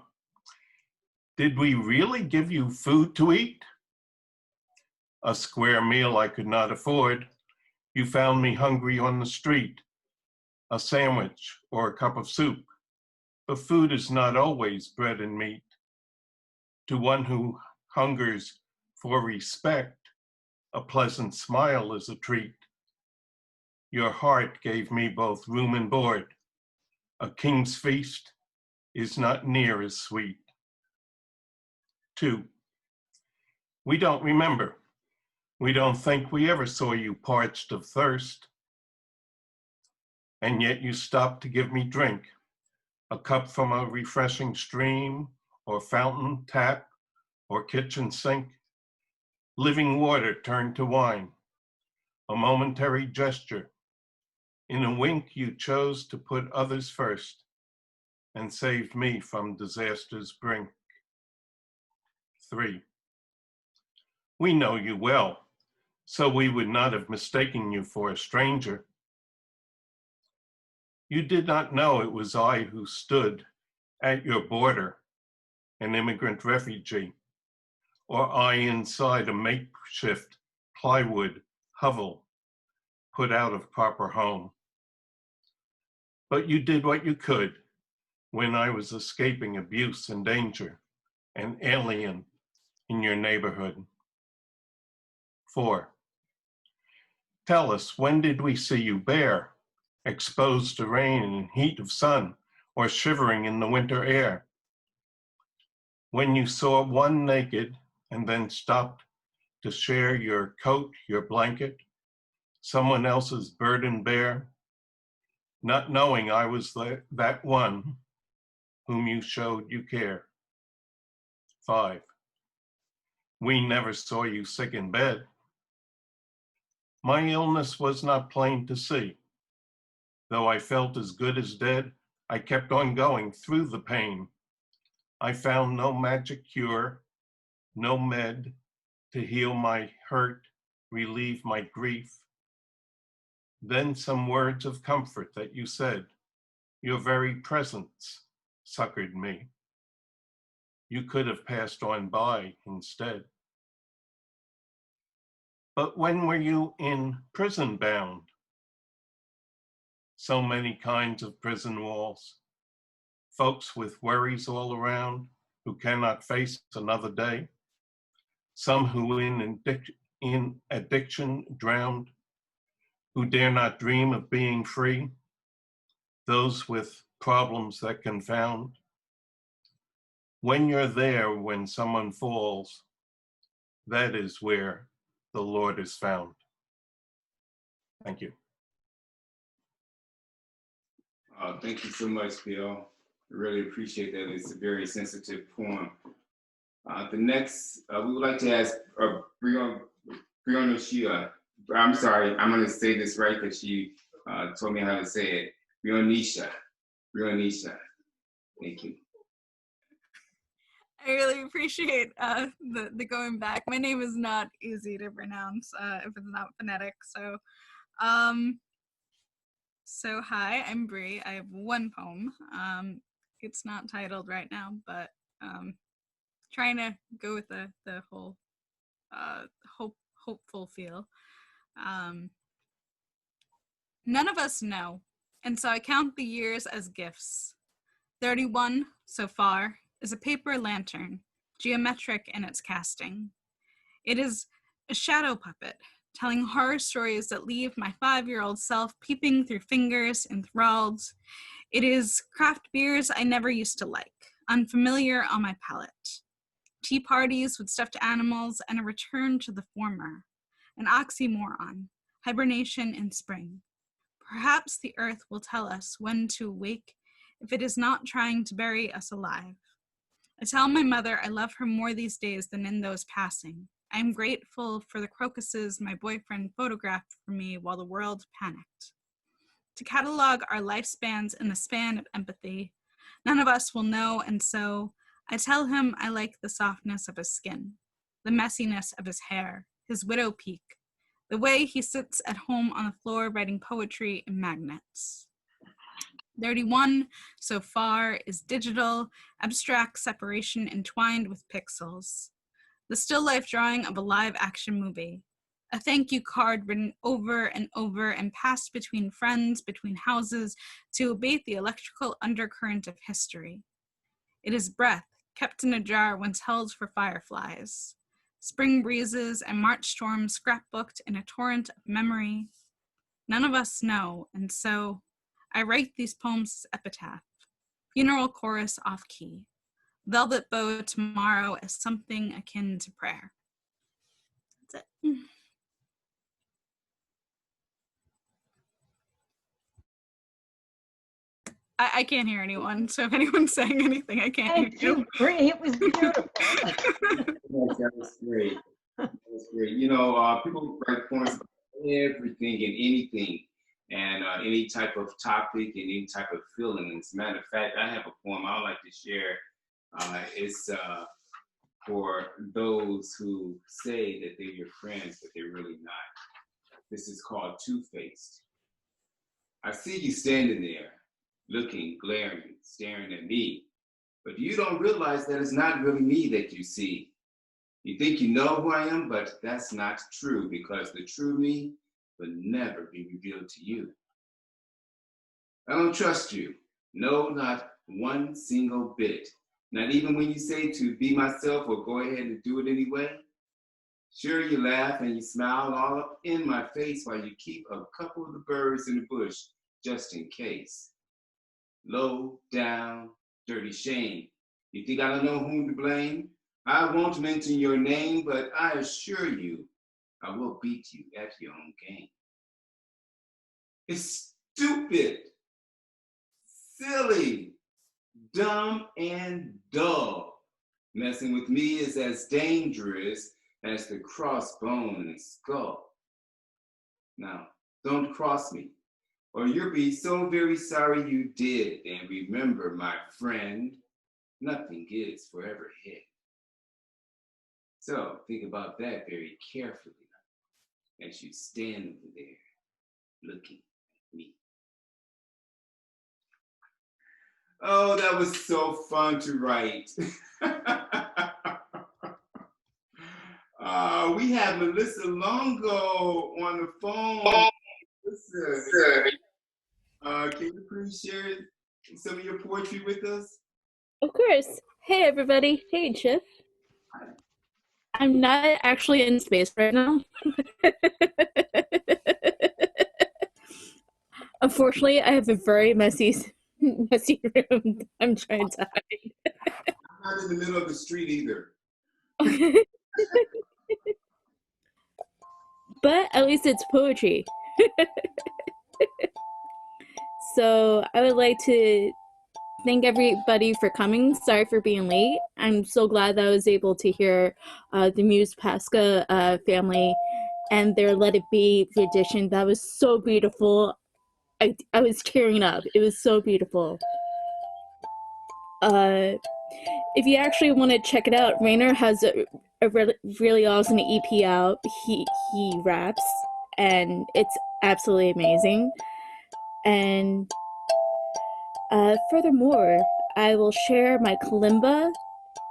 Speaker 10: Did we really give you food to eat? A square meal I could not afford. You found me hungry on the street. A sandwich or a cup of soup. But food is not always bread and meat. To one who hungers for respect, a pleasant smile is a treat. Your heart gave me both room and board. A king's feast is not near as sweet. 2. We don't remember. We don't think we ever saw you parched of thirst. And yet you stopped to give me drink, a cup from a refreshing stream or fountain tap or kitchen sink. Living water turned to wine, a momentary gesture. In a wink, you chose to put others first and saved me from disaster's brink. 3. We know you well, so we would not have mistaken you for a stranger. You did not know it was I who stood at your border, an immigrant refugee, or I inside a makeshift plywood hovel put out of proper home. But you did what you could when I was escaping abuse and danger, an alien in your neighborhood. 4. Tell us, when did we see you bare, exposed to rain and heat of sun, or shivering in the winter air? When you saw one naked and then stopped to share your coat, your blanket, someone else's burden bear, not knowing I was that one whom you showed you care. 5. We never saw you sick in bed. My illness was not plain to see. Though I felt as good as dead, I kept on going through the pain. I found no magic cure, no med to heal my hurt, relieve my grief. Then some words of comfort that you said, your very presence succored me. You could have passed on by instead. But when were you in prison bound? So many kinds of prison walls. Folks with worries all around who cannot face another day. Some who in addiction drowned, who dare not dream of being free. Those with problems that confound. When you're there when someone falls, that is where the Lord is found. Thank you.
Speaker 1: Thank you so much, Bill. I really appreciate that. It's a very sensitive poem. The next, we would like to ask Brianna Shia. I'm sorry, I'm going to say this right because she told me how to say it. Brionisha. Thank you.
Speaker 11: I really appreciate the going back. My name is not easy to pronounce if it's not phonetic. So hi, I'm Bree. I have one poem. It's not titled right now, but trying to go with the whole hopeful feel. None of us know, and so I count the years as gifts. 31 so far is a paper lantern, geometric in its casting. It is a shadow puppet, telling horror stories that leave my 5-year-old self peeping through fingers enthralled. It is craft beers I never used to like, unfamiliar on my palate. Tea parties with stuffed animals and a return to the former, an oxymoron, hibernation in spring. Perhaps the earth will tell us when to awake if it is not trying to bury us alive. I tell my mother I love her more these days than in those passing. I am grateful for the crocuses my boyfriend photographed for me while the world panicked. To catalog our lifespans in the span of empathy, none of us will know, and so I tell him I like the softness of his skin, the messiness of his hair, his widow peak, the way he sits at home on the floor writing poetry in magnets. 31 so far is digital, abstract separation entwined with pixels. The still life drawing of a live action movie. A thank you card written over and over and passed between friends, between houses, to abate the electrical undercurrent of history. It is breath, kept in a jar once held for fireflies. Spring breezes and March storms scrapbooked in a torrent of memory. None of us know, and so I write these poems as epitaph, funeral chorus off key. Velvet bow tomorrow as something akin to prayer. That's it. I can't hear anyone, so if anyone's saying anything, I can't
Speaker 2: Thank
Speaker 11: hear
Speaker 2: you, Bree. It was beautiful.
Speaker 1: That was great. That was great. You know, people write poems about everything and anything, and any type of topic and any type of feeling. As a matter of fact, I have a poem I'd like to share. It's for those who say that they're your friends, but they're really not. This is called Two-Faced. I see you standing there, looking, glaring, staring at me, but you don't realize that it's not really me that you see. You think you know who I am, but that's not true, because the true me will never be revealed to you. I don't trust you. No, not one single bit. Not even when you say to be myself or go ahead and do it anyway. Sure, you laugh and you smile all up in my face while you keep a couple of the birds in the bush just in case. Low down, dirty shame. You think I don't know whom to blame? I won't mention your name, but I assure you, I will beat you at your own game. It's stupid, silly, dumb, and dull. Messing with me is as dangerous as the crossbone and skull. Now, don't cross me, or you'll be so very sorry you did. And remember, my friend, nothing is forever hid. So think about that very carefully as you stand over there looking at me. Oh, that was so fun to write. We have Melissa Longo on the phone. Melissa, can you please share some of your poetry with us?
Speaker 12: Of course. Hey, everybody. Hey, Chip. I'm not actually in space right now. Unfortunately, I have a very messy room I'm trying to hide.
Speaker 1: I'm not in the middle of the street either.
Speaker 12: But at least it's poetry. So I would like to thank everybody for coming. Sorry for being late. I'm so glad that I was able to hear the Muse Pasca family and their Let It Be edition. That was so beautiful. I was tearing up. It was so beautiful. If you actually want to check it out, Rainer has a really awesome EP out. He raps, and it's absolutely amazing. And furthermore, I will share my kalimba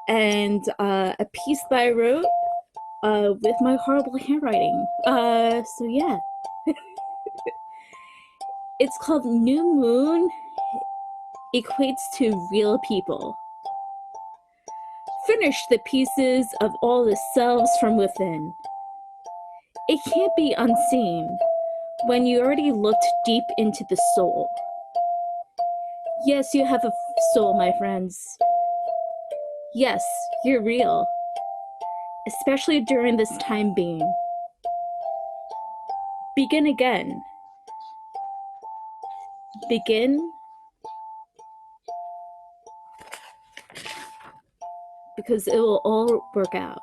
Speaker 12: and a piece that I wrote with my horrible handwriting. So yeah. It's called New Moon Equates to Real People. Finish the pieces of all the selves from within. It can't be unseen when you already looked deep into the soul. Yes, you have a soul, my friends. Yes, you're real. Especially during this time being. Begin again. Begin because it will all work out.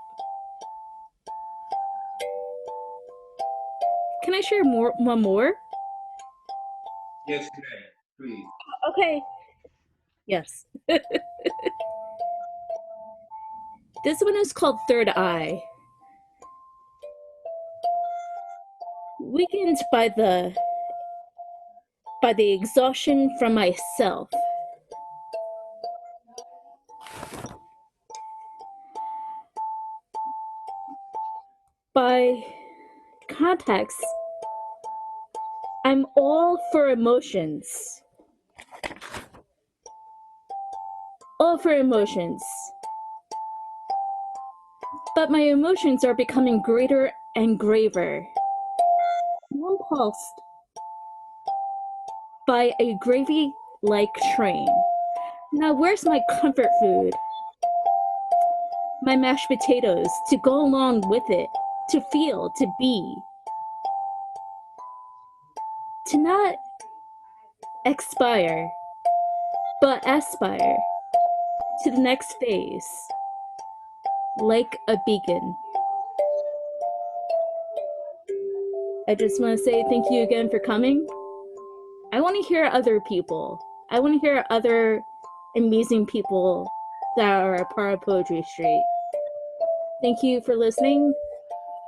Speaker 12: Can I share one more?
Speaker 1: Yes, you may, please.
Speaker 12: Okay. Yes. This one is called Third Eye. Weakened by the exhaustion from myself. By context, I'm all for emotions. All for emotions. But my emotions are becoming greater and graver. Impulsed by a gravy-like train. Now where's my comfort food? My mashed potatoes to go along with it, to feel, to be. To not expire, but aspire to the next phase, like a beacon. I just want to say thank you again for coming. I want to hear other people. I want to hear other amazing people that are a part of Poetry Street. Thank you for listening,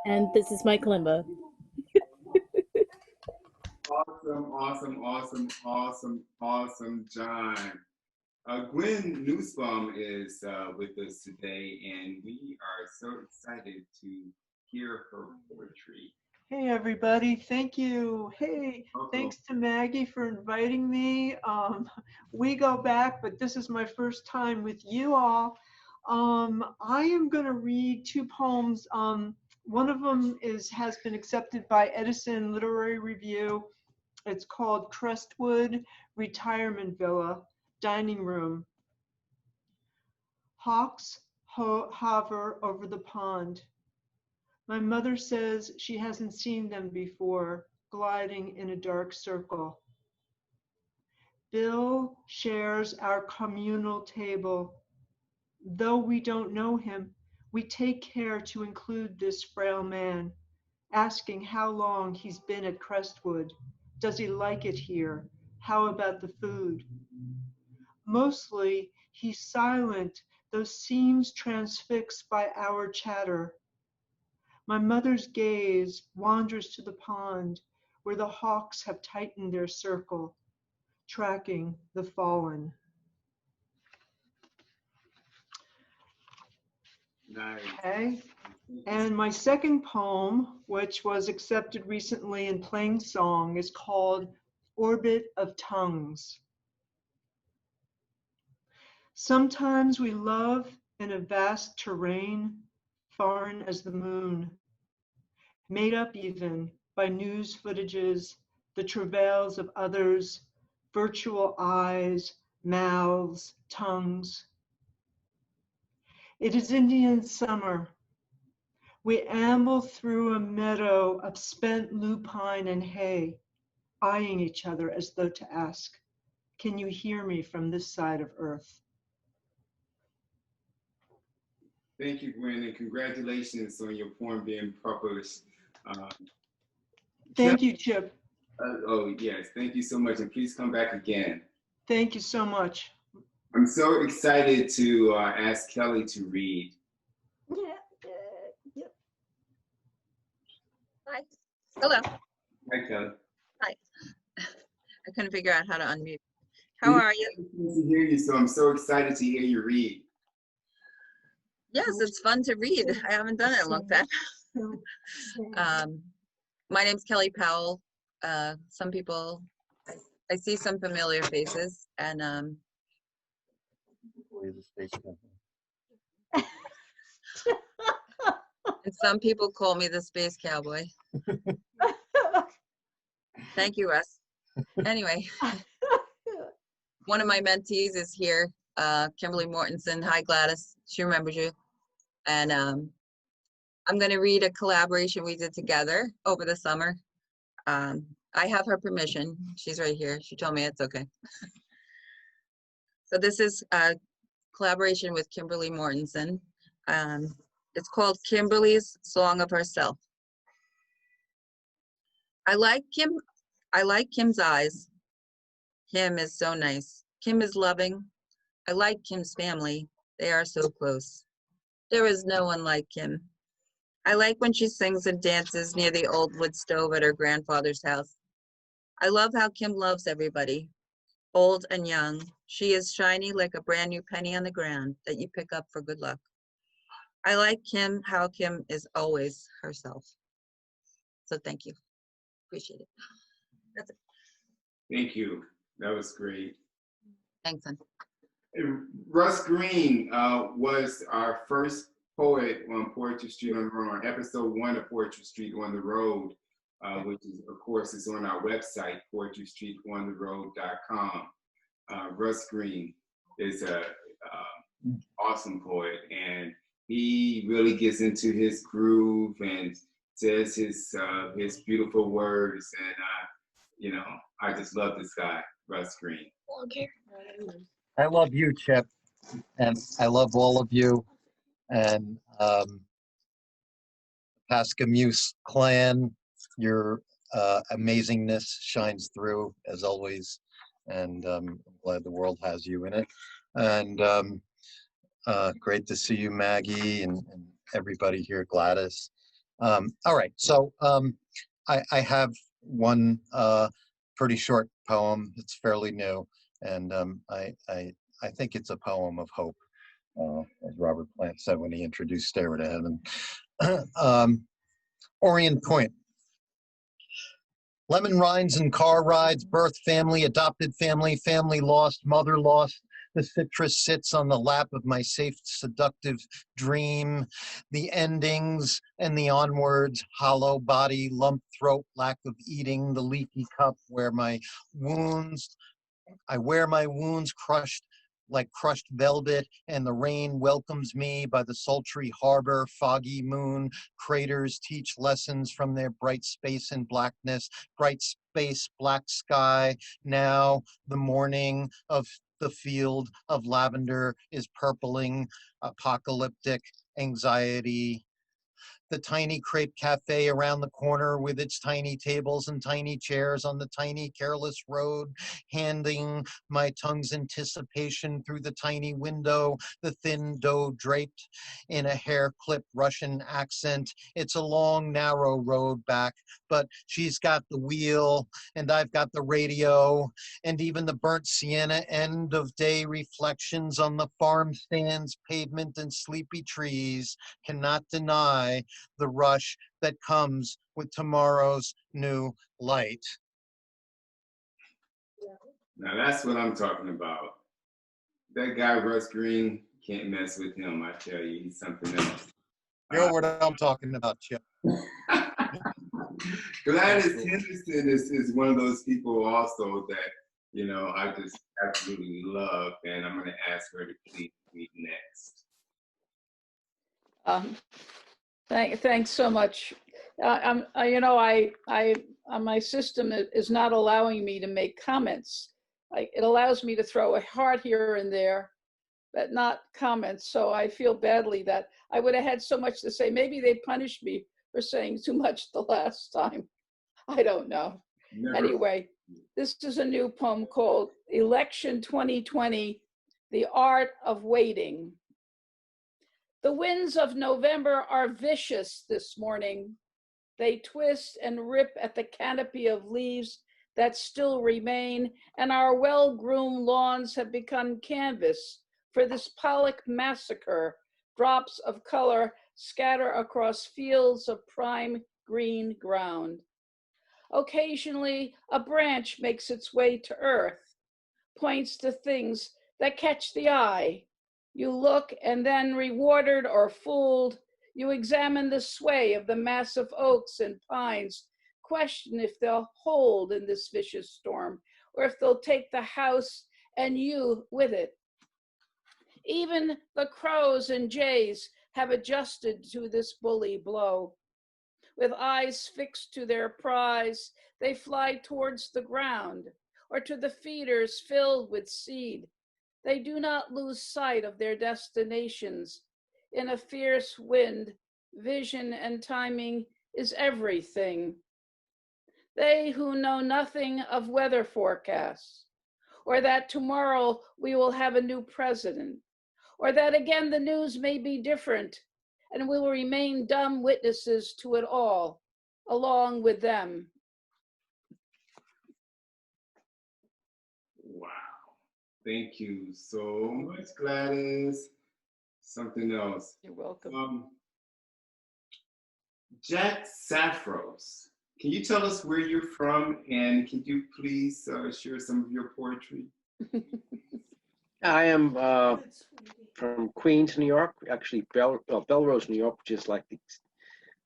Speaker 12: and this is Mike Kalimba.
Speaker 1: Awesome, awesome, awesome, awesome, awesome, John. Gwen Newsbaum is with us today, and we are so excited to hear her poetry.
Speaker 9: Hey, everybody. Thank you. Hey, thanks to Maggie for inviting me. We go back, but this is my first time with you all. I am going to read two poems. One of them has been accepted by Edison Literary Review. It's called Crestwood Retirement Villa, Dining Room. Hawks hover over the pond. My mother says she hasn't seen them before, gliding in a dark circle. Bill shares our communal table. Though we don't know him, we take care to include this frail man, asking how long he's been at Crestwood. Does he like it here? How about the food? Mostly, he's silent, though seems transfixed by our chatter. My mother's gaze wanders to the pond where the hawks have tightened their circle, tracking the fallen.
Speaker 1: Nice.
Speaker 9: Okay. And my second poem, which was accepted recently in Plain Song, is called Orbit of Tongues. Sometimes we love in a vast terrain, foreign as the moon, made up even by news footages, the travails of others, virtual eyes, mouths, tongues. It is Indian summer. We amble through a meadow of spent lupine and hay, eyeing each other as though to ask, can you hear me from this side of earth?
Speaker 1: Thank you, Gwen, and congratulations on your poem being published.
Speaker 9: Thank you, Chip.
Speaker 1: Oh, yes, thank you so much, and please come back again.
Speaker 9: Thank you so much.
Speaker 1: I'm so excited to ask Kelly to read.
Speaker 13: Yeah. Hi. Hello.
Speaker 1: Hi, Kelly.
Speaker 13: Hi. I couldn't figure out how to unmute. How are you?
Speaker 1: Nice to hear you, so I'm so excited to hear you read.
Speaker 13: Yes, it's fun to read. I haven't done it in a long time. My name's Kelly Powell. Some people, I see some familiar faces, and and some people call me the Space Cowboy. Thank you, Russ. Anyway, one of my mentees is here, Kimberly Mortensen. Hi, Gladys. She remembers you. And I'm going to read a collaboration we did together over the summer. I have her permission. She's right here. She told me it's okay. So this is a collaboration with Kimberly Mortensen. It's called Kimberly's Song of Herself. I like Kim's eyes. Kim is so nice. Kim is loving. I like Kim's family. They are so close. There is no one like Kim. I like when she sings and dances near the old wood stove at her grandfather's house. I love how Kim loves everybody, old and young. She is shiny like a brand new penny on the ground that you pick up for good luck. I like Kim, how Kim is always herself. So thank you. Appreciate it. That's it.
Speaker 1: Thank you. That was great.
Speaker 13: Thanks, son.
Speaker 1: Russ Green was our first poet on Poetry Street on the Road, on episode 1 of Poetry Street on the Road, which is, of course, is on our website, poetrystreetontheroad.com. Russ Green is a awesome poet, and he really gets into his groove and says his beautiful words, and you know, I just love this guy, Russ Green.
Speaker 13: Okay.
Speaker 14: I love you, Chip, and I love all of you, and Pasca Muuss clan. Your amazingness shines through as always, and I'm glad the world has you in it. And great to see you, Maggie, and everybody here, Gladys. All right, so I have one pretty short poem. It's fairly new, and I I think it's a poem of hope, as Robert Plant said when he introduced Stairway to Heaven. Orient Point. Lemon rinds and car rides, birth family, adopted family, family lost, mother lost. The citrus sits on the lap of my safe, seductive dream. The endings and the onwards, hollow body, lump throat, lack of eating, the leaky cup where my wounds, I wear my wounds crushed like crushed velvet, and the rain welcomes me by the sultry harbor, foggy moon. Craters teach lessons from their bright space and blackness, bright space, black sky. Now the morning of the field of lavender is purpling, apocalyptic anxiety. The tiny crepe cafe around the corner with its tiny tables and tiny chairs on the tiny careless road, handing my tongue's anticipation through the tiny window, the thin dough draped in a hair-clipped Russian accent. It's a long, narrow road back, but she's got the wheel and I've got the radio, and even the burnt sienna end of day reflections on the farm stands, pavement, and sleepy trees cannot deny the rush that comes with tomorrow's new light.
Speaker 1: Now that's what I'm talking about. That guy, Russ Green, can't mess with him. I tell you, he's something else.
Speaker 14: You know what I'm talking about, Chip.
Speaker 1: Gladys Henderson is one of those people also that, you know, I just absolutely love, and I'm going to ask her to please read next.
Speaker 15: Thanks so much. My system is not allowing me to make comments. It allows me to throw a heart here and there, but not comments. So I feel badly that I would have had so much to say. Maybe they punished me for saying too much the last time. I don't know. Never. Anyway, this is a new poem called Election 2020, The Art of Waiting. The winds of November are vicious this morning. They twist and rip at the canopy of leaves that still remain, and our well-groomed lawns have become canvas for this Pollock massacre. Drops of color scatter across fields of prime green ground. Occasionally, a branch makes its way to earth, points to things that catch the eye. You look, and then, rewarded or fooled, you examine the sway of the massive oaks and pines, question if they'll hold in this vicious storm, or if they'll take the house and you with it. Even the crows and jays have adjusted to this bully blow. With eyes fixed to their prize, they fly towards the ground, or to the feeders filled with seed. They do not lose sight of their destinations. In a fierce wind, vision and timing is everything. They who know nothing of weather forecasts, or that tomorrow we will have a new president, or that again the news may be different, and will remain dumb witnesses to it all, along with them.
Speaker 1: Wow. Thank you so much, Gladys. Something else.
Speaker 15: You're welcome.
Speaker 1: Jack Saffros, can you tell us where you're from, and can you please share some of your poetry?
Speaker 16: I am from Queens, New York, actually Belrose, New York, which is like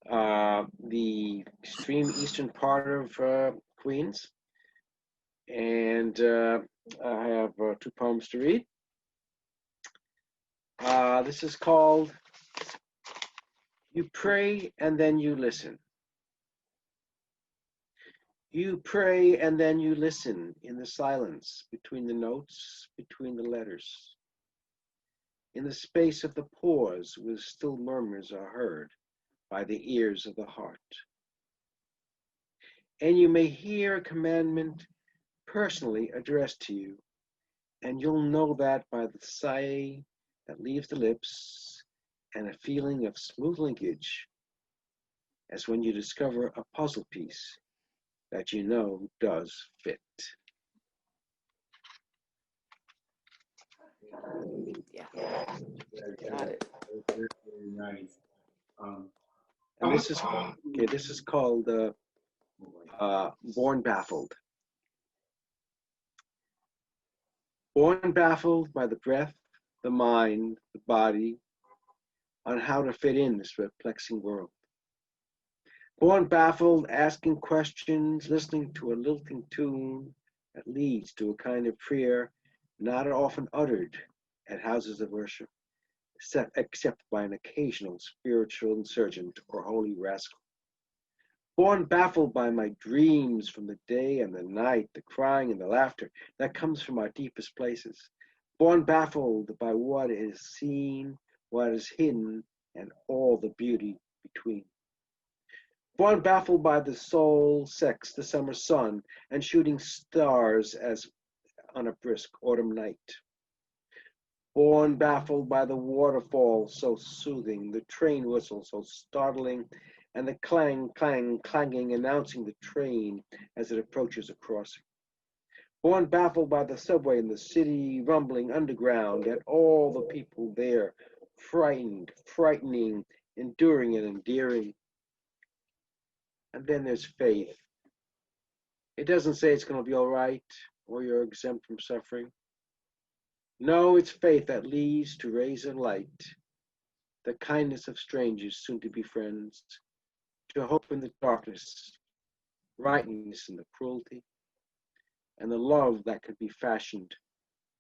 Speaker 16: the extreme eastern part of Queens. And I have 2 poems to read. This is called You Pray and Then You Listen. You pray and then you listen in the silence, between the notes, between the letters. In the space of the pause, where still murmurs are heard by the ears of the heart. And you may hear a commandment personally addressed to you, and you'll know that by the sigh that leaves the lips and a feeling of smooth linkage, as when you discover a puzzle piece that you know does fit.
Speaker 15: Yeah.
Speaker 1: Very,
Speaker 15: Got it.
Speaker 1: very nice.
Speaker 16: And this is called Born Baffled. Born baffled by the breath, the mind, the body, on how to fit in this perplexing world. Born baffled, asking questions, listening to a lilting tune that leads to a kind of prayer not often uttered at houses of worship, except by an occasional spiritual insurgent or holy rascal. Born baffled by my dreams from the day and the night, the crying and the laughter that comes from our deepest places. Born baffled by what is seen, what is hidden, and all the beauty between. Born baffled by the soul, sex, the summer sun, and shooting stars as on a brisk autumn night. Born baffled by the waterfall so soothing, the train whistle so startling, and the clang, clang, clanging announcing the train as it approaches a crossing. Born baffled by the subway in the city, rumbling underground, and all the people there, frightened, frightening, enduring and endearing. And then there's faith. It doesn't say it's going to be all right or you're exempt from suffering. No, it's faith that leads to rays of light, the kindness of strangers soon to be friends, to hope in the darkness, rightness in the cruelty, and the love that could be fashioned,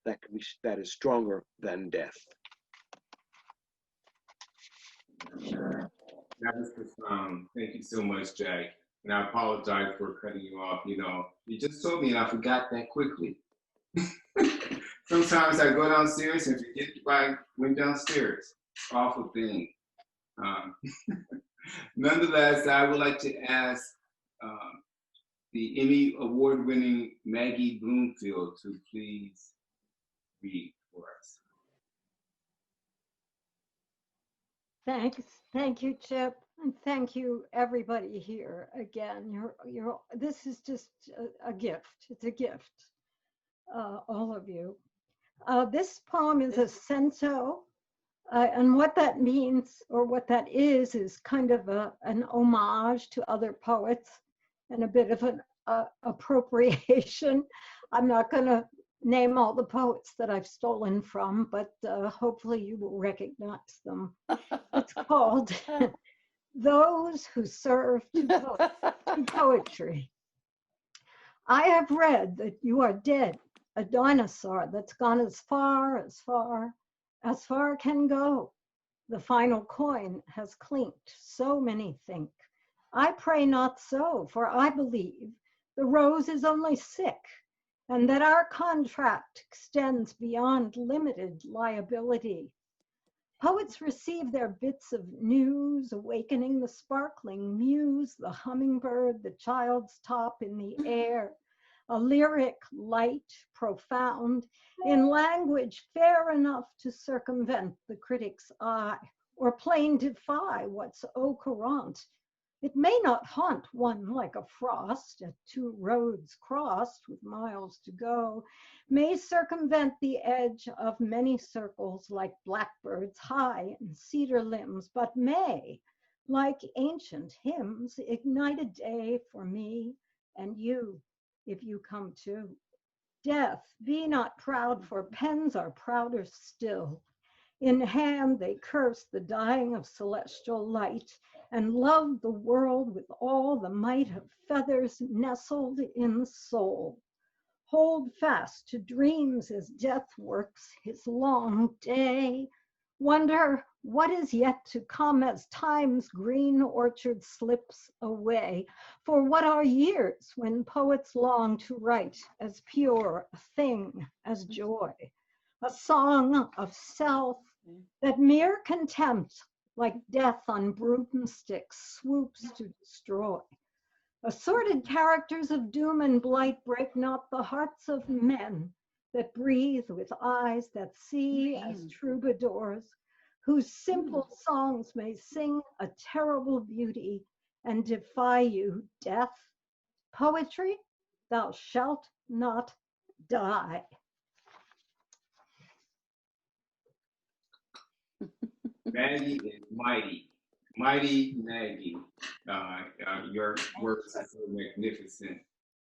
Speaker 16: that is stronger than death.
Speaker 1: That was profound. Thank you so much, Jack. And I apologize for cutting you off. You know, you just told me and I forgot that quickly. Sometimes I go downstairs and forget why I went downstairs. Awful thing. Nonetheless, I would like to ask the Emmy Award-winning Maggie Bloomfield to please read for us.
Speaker 2: Thanks. Thank you, Chip. And thank you, everybody here. Again, this is just a gift. It's a gift, all of you. This poem is a cento, and what that means, or what that is kind of an homage to other poets and a bit of an appropriation. I'm not going to name all the poets that I've stolen from, but hopefully you will recognize them. It's called Those Who Serve to Poetry. I have read that you are dead, a dinosaur that's gone as far can go. The final coin has clinked, so many think. I pray not so, for I believe the rose is only sick, and that our contract extends beyond limited liability. Poets receive their bits of news, awakening the sparkling muse, the hummingbird, the child's top in the air, a lyric light, profound, in language fair enough to circumvent the critic's eye, or plain defy what's au courant. It may not haunt one like a frost at 2 roads crossed with miles to go, may circumvent the edge of many circles like blackbirds high in cedar limbs, but may, like ancient hymns, ignite a day for me and you, if you come too. Death, be not proud, for pens are prouder still. In hand they curse the dying of celestial light, and love the world with all the might of feathers nestled in the soul. Hold fast to dreams as death works his long day. Wonder what is yet to come as time's green orchard slips away. For what are years when poets long to write as pure a thing as joy? A song of self that mere contempt, like death on broomsticks, swoops to destroy. Assorted characters of doom and blight break not the hearts of men that breathe with eyes that see as troubadours, whose simple songs may sing a terrible beauty and defy you, death. Poetry, thou shalt not die.
Speaker 1: Maggie is mighty. Mighty Maggie. Your works are so magnificent.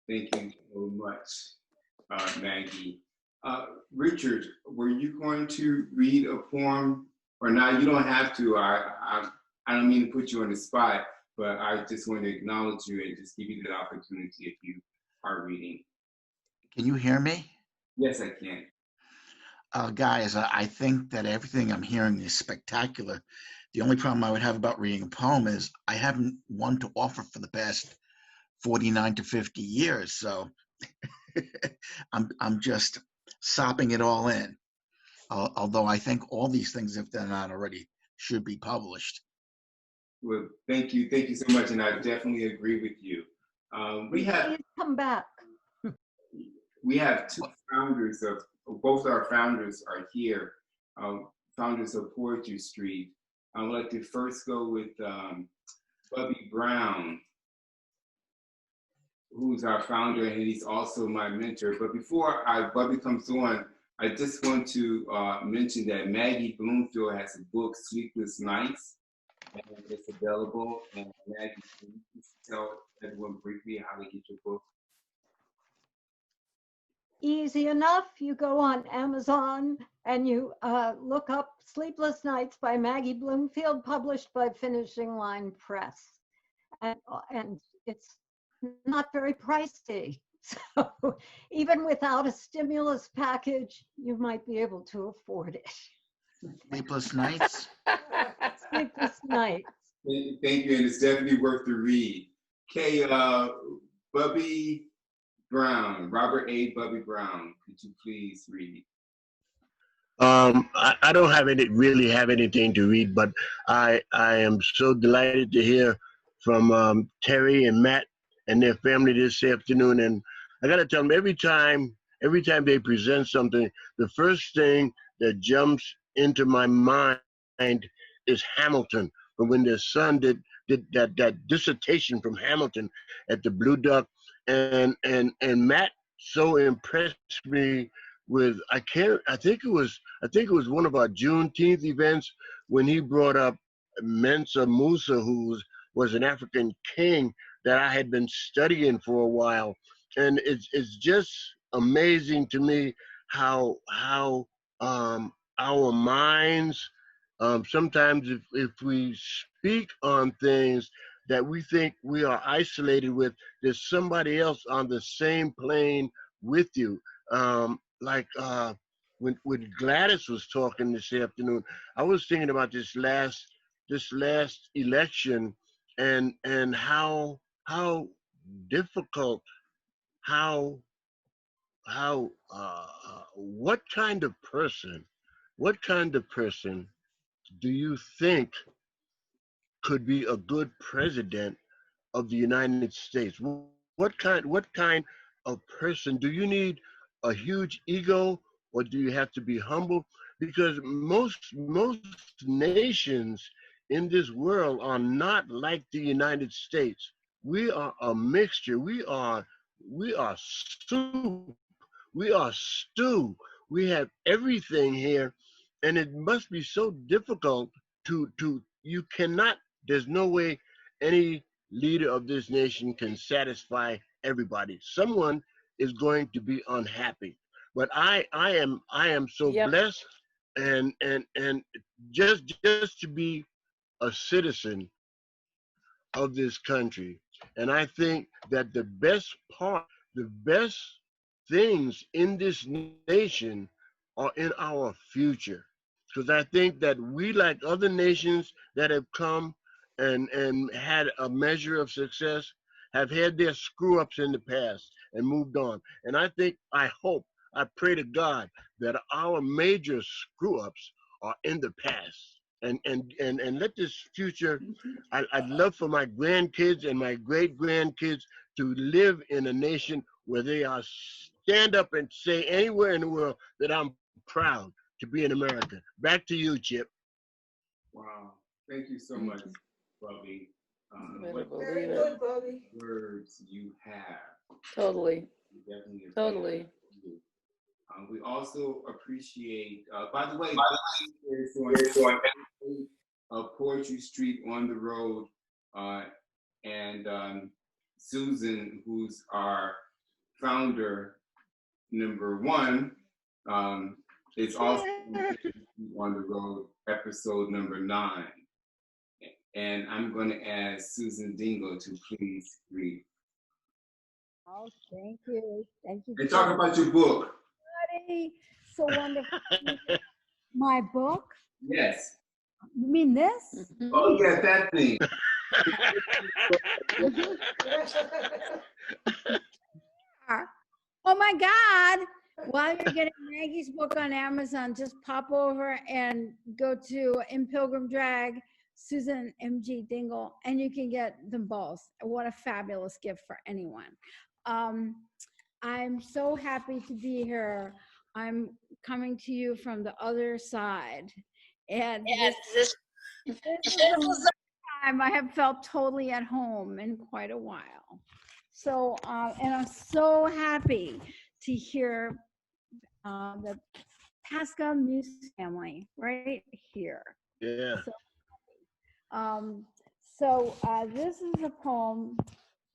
Speaker 1: Thank you so much, Maggie. Richard, were you going to read a poem or not? You don't have to. I don't mean to put you on the spot, but I just want to acknowledge you and just give you that opportunity if you are reading.
Speaker 17: Can you hear me?
Speaker 1: Yes, I can.
Speaker 17: Guys, I think that everything I'm hearing is spectacular. The only problem I would have about reading a poem is I haven't one to offer for the past 49 to 50 years. So I'm just sopping it all in. Although I think all these things, if they're not already, should be published.
Speaker 1: Well, thank you. Thank you so much. And I definitely agree with you.
Speaker 2: Please come back.
Speaker 1: We have two founders of, both our founders are here, founders of Poetry Street. I would like to first go with Bubby Brown, who's our founder, and he's also my mentor. But before Bubby comes on, I just want to mention that Maggie Bloomfield has a book, Sleepless Nights, and it's available. And Maggie, can you tell everyone briefly how to get your book?
Speaker 2: Easy enough. You go on Amazon and you look up Sleepless Nights by Maggie Bloomfield, published by Finishing Line Press. And it's not very pricey. So even without a stimulus package, you might be able to afford it.
Speaker 17: Sleepless Nights?
Speaker 2: Sleepless Nights.
Speaker 1: Thank you, and it's definitely worth the read. Okay, Bubby Brown, Robert A. Bubby Brown, could you please read?
Speaker 18: I don't really have anything to read, but I am so delighted to hear from Terry and Matt and their family this afternoon. And I got to tell them, every time they present something, the first thing that jumps into my mind is Hamilton. But when their son did that dissertation from Hamilton at the Blue Duck, and Matt so impressed me with, I think it was one of our Juneteenth events when he brought up Mansa Musa, who was an African king that I had been studying for a while. And it's just amazing to me how our minds, sometimes if we speak on things that we think we are isolated with, there's somebody else on the same plane with you. When Gladys was talking this afternoon, I was thinking about this last election and how difficult, what kind of person do you think could be a good president of the United States? What kind of person? Do you need a huge ego, or do you have to be humble? Because most nations in this world are not like the United States. We are a mixture. We are soup. We are stew. We have everything here, and it must be so difficult you cannot, there's no way any leader of this nation can satisfy everybody. Someone is going to be unhappy. But I am so blessed and just to be a citizen of this country. And I think that the best things in this nation are in our future. Because I think that we, like other nations that have come and had a measure of success, have had their screw-ups in the past and moved on. And I hope, I pray to God that our major screw-ups are in the past. And let this future, I'd love for my grandkids and my great-grandkids to live in a nation where they are stand up and say anywhere in the world that I'm proud to be in America. Back to you, Chip.
Speaker 1: Wow, thank you so much, Bubby.
Speaker 15: What
Speaker 1: Very good, Bubby. Words you have.
Speaker 15: Totally.
Speaker 1: Totally. We also appreciate, by the way, of Poetry Street on the Road, and Susan, who's our founder, #1, is also on the Road, episode #9. And I'm going to ask Susan Dingle to please read.
Speaker 19: Oh, thank you. Thank you.
Speaker 1: And talk about your book.
Speaker 19: Buddy. So wonderful. My book?
Speaker 1: Yes.
Speaker 19: You mean this?
Speaker 1: Oh, yeah, that thing.
Speaker 19: Oh my God. While you're getting Maggie's book on Amazon, just pop over and go to In Pilgrim Drag, Susan M.G. Dingle, and you can get them both. What a fabulous gift for anyone. I'm so happy to be here. I'm coming to you from the other side. And this is the first time I have felt totally at home in quite a while. So, and I'm so happy to hear the Pasca Muuss family right here.
Speaker 18: Yeah.
Speaker 19: So this is a poem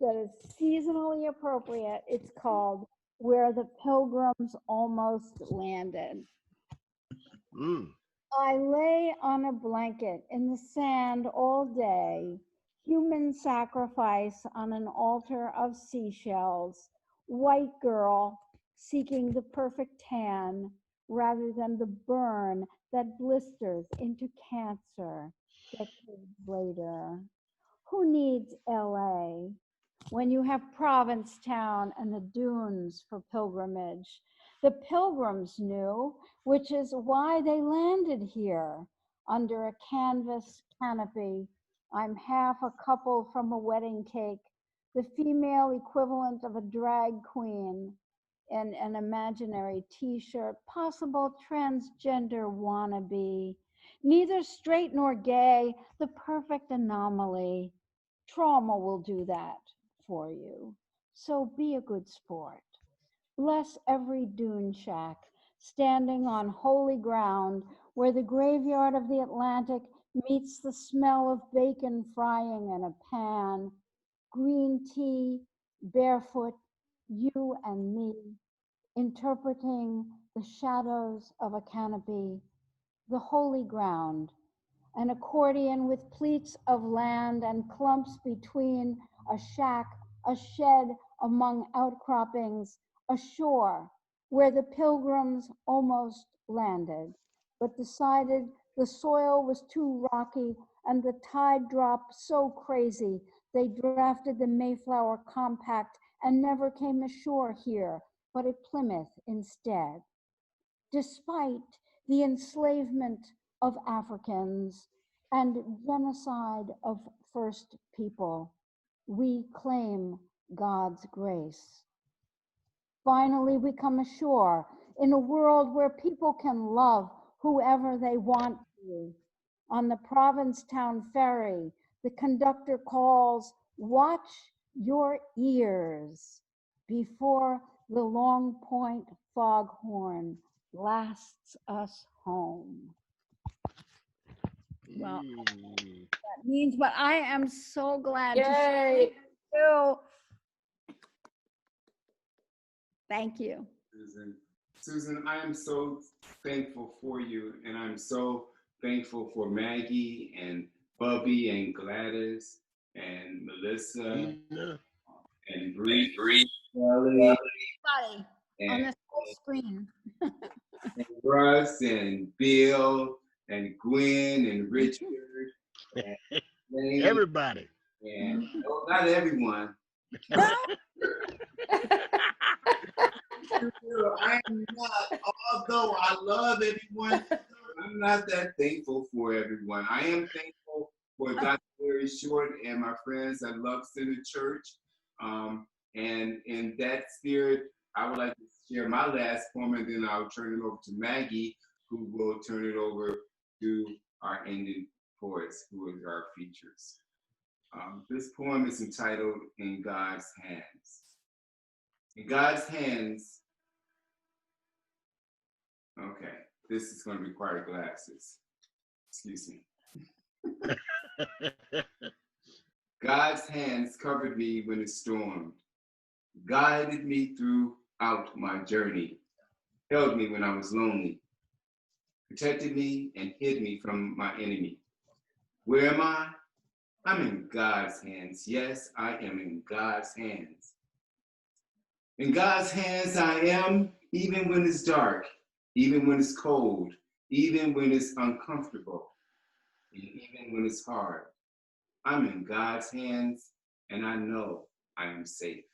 Speaker 19: that is seasonally appropriate. It's called Where the Pilgrims Almost Landed. I lay on a blanket in the sand all day, human sacrifice on an altar of seashells, white girl seeking the perfect tan rather than the burn that blisters into cancer decades later. Who needs LA when you have Provincetown and the dunes for pilgrimage? The pilgrims knew, which is why they landed here under a canvas canopy. I'm half a couple from a wedding cake, the female equivalent of a drag queen in an imaginary t-shirt, possible transgender wannabe, neither straight nor gay, the perfect anomaly. Trauma will do that for you. So be a good sport. Bless every dune shack standing on holy ground where the graveyard of the Atlantic meets the smell of bacon frying in a pan. Green tea, barefoot, you and me, interpreting the shadows of a canopy, the holy ground, an accordion with pleats of land and clumps between, a shack, a shed among outcroppings, a shore where the pilgrims almost landed, but decided the soil was too rocky and the tide drop so crazy, they drafted the Mayflower Compact and never came ashore here, but at Plymouth instead. Despite the enslavement of Africans and genocide of first people, we claim God's grace. Finally, we come ashore in a world where people can love whoever they want to. On the Provincetown ferry, the conductor calls, "Watch your ears," before the Long Point foghorn blasts us home. Well, that means, but I am so glad to share it too. Thank you.
Speaker 1: Susan, I am so thankful for you, and I'm so thankful for Maggie and Bubby and Gladys and Melissa and Bree, Kelly,
Speaker 19: On this whole screen.
Speaker 1: and Russ and Bill and Gwen and Richard. And Lane,
Speaker 18: Everybody.
Speaker 1: And no, not everyone. I am not, although I love everyone, I'm not that thankful for everyone. I am thankful for Dr. Larry Short and my friends at Love Center Church. And in that spirit, I would like to share my last poem, and then I'll turn it over to Maggie, who will turn it over to our ending poets, who is our features. This poem is entitled In God's Hands. In God's hands, okay, this is going to require glasses. Excuse me. God's hands covered me when it stormed, guided me throughout my journey, held me when I was lonely, protected me and hid me from my enemy. Where am I? I'm in God's hands. Yes, I am in God's hands. In God's hands I am, even when it's dark, even when it's cold, even when it's uncomfortable, and even when it's hard. I'm in God's hands, and I know I am safe.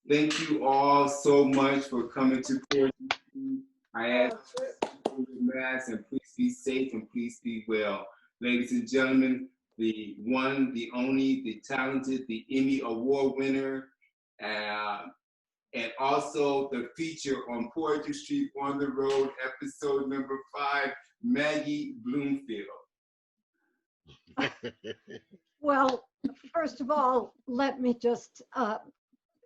Speaker 1: Thank you all so much for coming to Poetry. I ask you to wear your masks, and please be safe and please be well. Ladies and gentlemen, the one, the only, the talented, the Emmy Award winner, and also the feature on Poetry Street on the Road, episode number 5, Maggie Bloomfield.
Speaker 2: Well, first of all, let me just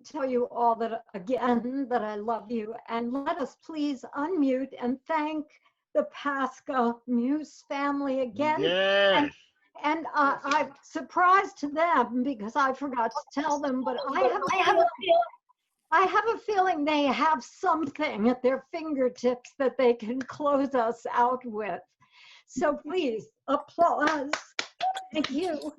Speaker 2: tell you all that again, that I love you, and let us please unmute and thank the Pasca Muuss family again.
Speaker 18: Yes.
Speaker 2: And I'm surprised to them because I forgot to tell them, but I have a feeling they have something at their fingertips that they can close us out with. So please, applause. Thank you.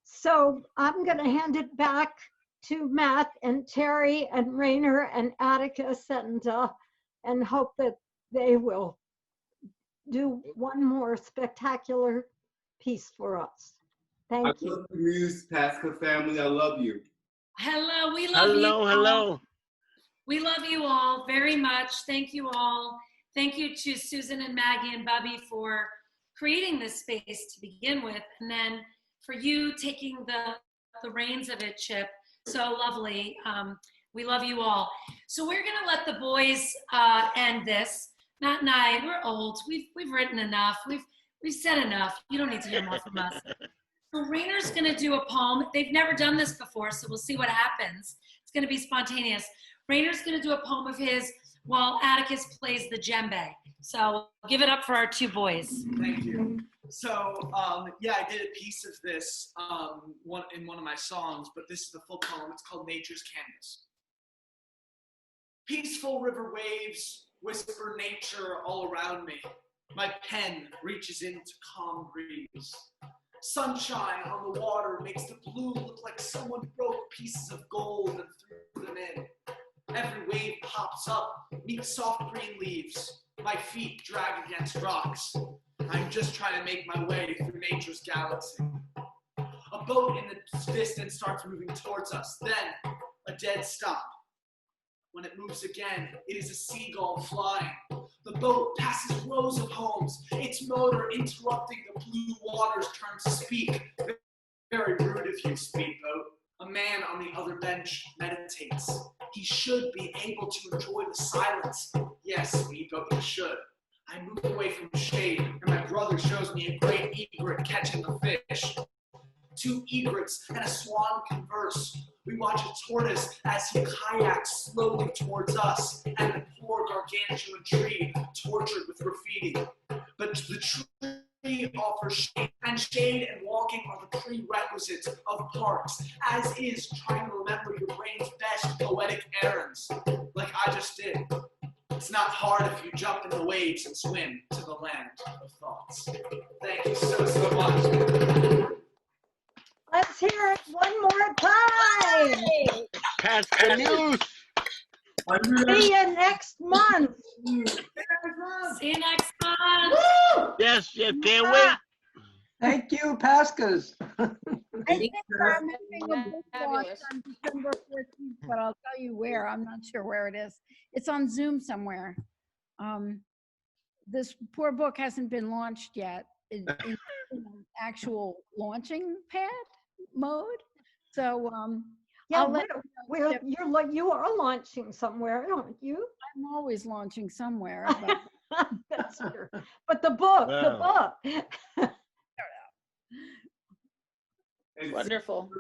Speaker 2: So I'm going to hand it back to Matt and Terry and Rainer and Atticus and hope that they will do one more spectacular piece for us. Thank you.
Speaker 1: I love the Muse Pasca family. I love you.
Speaker 3: Hello, we love you.
Speaker 18: Hello.
Speaker 3: We love you all very much. Thank you all. Thank you to Susan and Maggie and Bubby for creating this space to begin with, and then for you taking the reins of it, Chip. So lovely. We love you all. So we're gonna let the boys end this. Matt and I, we're old. We've written enough. We've said enough. You don't need to hear more from us. So Rainer's gonna do a poem. They've never done this before, so we'll see what happens. It's gonna be spontaneous. Rainer's gonna do a poem of his while Atticus plays the djembe. So give it up for our two boys.
Speaker 5: Thank you. So yeah, I did a piece of this in one of my songs, but this is the full poem. It's called Nature's Canvas. Peaceful river waves whisper nature all around me. My pen reaches into calm breeze. Sunshine on the water makes the blue look like someone broke pieces of gold and threw them in. Every wave pops up, meets soft green leaves. My feet drag against rocks. I'm just trying to make my way through nature's galaxy. A boat in the distance starts moving towards us, then a dead stop. When it moves again, it is a seagull flying. The boat passes rows of homes, its motor interrupting the blue waters turns to speak. Very rude of you, speedboat. A man on the other bench meditates. He should be able to enjoy the silence. Yes, speedboat, he should. I move away from shade, and my brother shows me a great egret catching a fish. Two egrets and a swan converse. We watch a tortoise as he kayaks slowly towards us, and the poor gargantuan tree tortured with graffiti. But the tree offers shade, and walking are the prerequisites of parks, as is trying to remember your brain's best poetic errands, like I just did. It's not hard if you jump in the waves and swim to the land of thoughts. Thank you so much.
Speaker 2: Let's hear it one more time.
Speaker 18: Pasca Muuss.
Speaker 2: See you next month.
Speaker 3: See you next month.
Speaker 18: Yes, can't wait.
Speaker 9: Thank you, Pascas.
Speaker 19: I think we're having a book launch on December 14th, but I'll tell you where. I'm not sure where it is. It's on Zoom somewhere. This poor book hasn't been launched yet in actual launching pad mode. So
Speaker 2: yeah,
Speaker 19: I'll let
Speaker 2: you are launching somewhere, aren't you?
Speaker 19: I'm always launching somewhere. But
Speaker 2: that's true. But the book,
Speaker 15: Wonderful.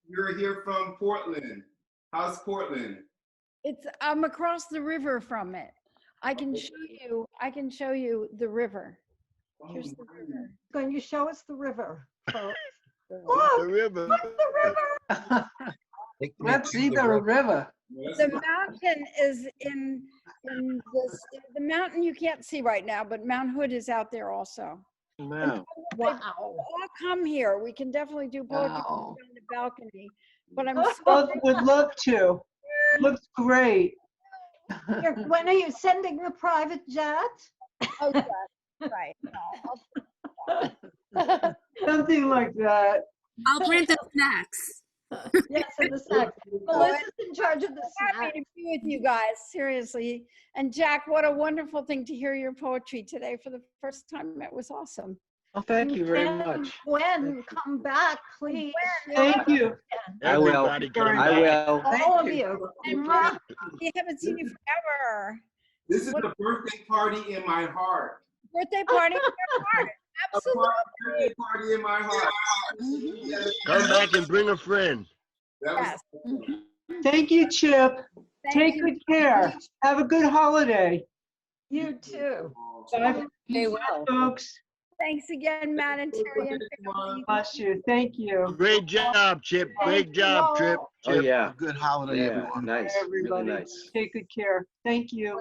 Speaker 1: You're here from Portland. How's Portland?
Speaker 19: I'm across the river from it. I can show you the river. Here's the river.
Speaker 2: Going to show us the river, folks.
Speaker 18: The
Speaker 2: Look,
Speaker 18: river.
Speaker 2: look, the river.
Speaker 9: Let's see the river.
Speaker 19: The mountain is in this, the mountain you can't see right now, but Mount Hood is out there also.
Speaker 16: Wow.
Speaker 19: Wow. All come here. We can definitely do poetry
Speaker 9: Wow.
Speaker 19: on the balcony, but I'm
Speaker 15: Would love to. Looks great.
Speaker 2: When are you sending the private jet?
Speaker 19: Oh, yeah, right. No,
Speaker 15: Something like that.
Speaker 11: I'll bring the snacks.
Speaker 2: Yes, and the snacks. Melissa's in charge of the
Speaker 19: happy
Speaker 2: snacks.
Speaker 19: to be with you guys, seriously. And Jack, what a wonderful thing to hear your poetry today for the first time. It was awesome.
Speaker 16: Oh, thank you very
Speaker 2: And
Speaker 16: much.
Speaker 2: Gwen, come back, please.
Speaker 15: Thank you.
Speaker 16: I will.
Speaker 18: Everybody come
Speaker 16: I
Speaker 18: back.
Speaker 16: will.
Speaker 2: All of you.
Speaker 19: And
Speaker 2: Mwah.
Speaker 19: we haven't seen you forever.
Speaker 1: This is a birthday party in my heart.
Speaker 19: Birthday party in your heart. Absolutely.
Speaker 1: A birthday party in my heart.
Speaker 18: Come back and bring a friend.
Speaker 1: That was
Speaker 19: Yes.
Speaker 15: Thank you, Chip.
Speaker 19: Thank
Speaker 15: Take
Speaker 19: you.
Speaker 15: good care. Have a good holiday.
Speaker 2: You too.
Speaker 15: Bye,
Speaker 7: Stay well.
Speaker 15: folks.
Speaker 19: Thanks again, Matt and Terry and family.
Speaker 15: Bless you. Thank you.
Speaker 18: Great job, Chip. Great job, Trip.
Speaker 16: Oh, yeah.
Speaker 17: Good holiday,
Speaker 16: Yeah,
Speaker 17: everyone.
Speaker 16: nice. Really
Speaker 15: Everybody,
Speaker 16: nice.
Speaker 15: take good care. Thank you.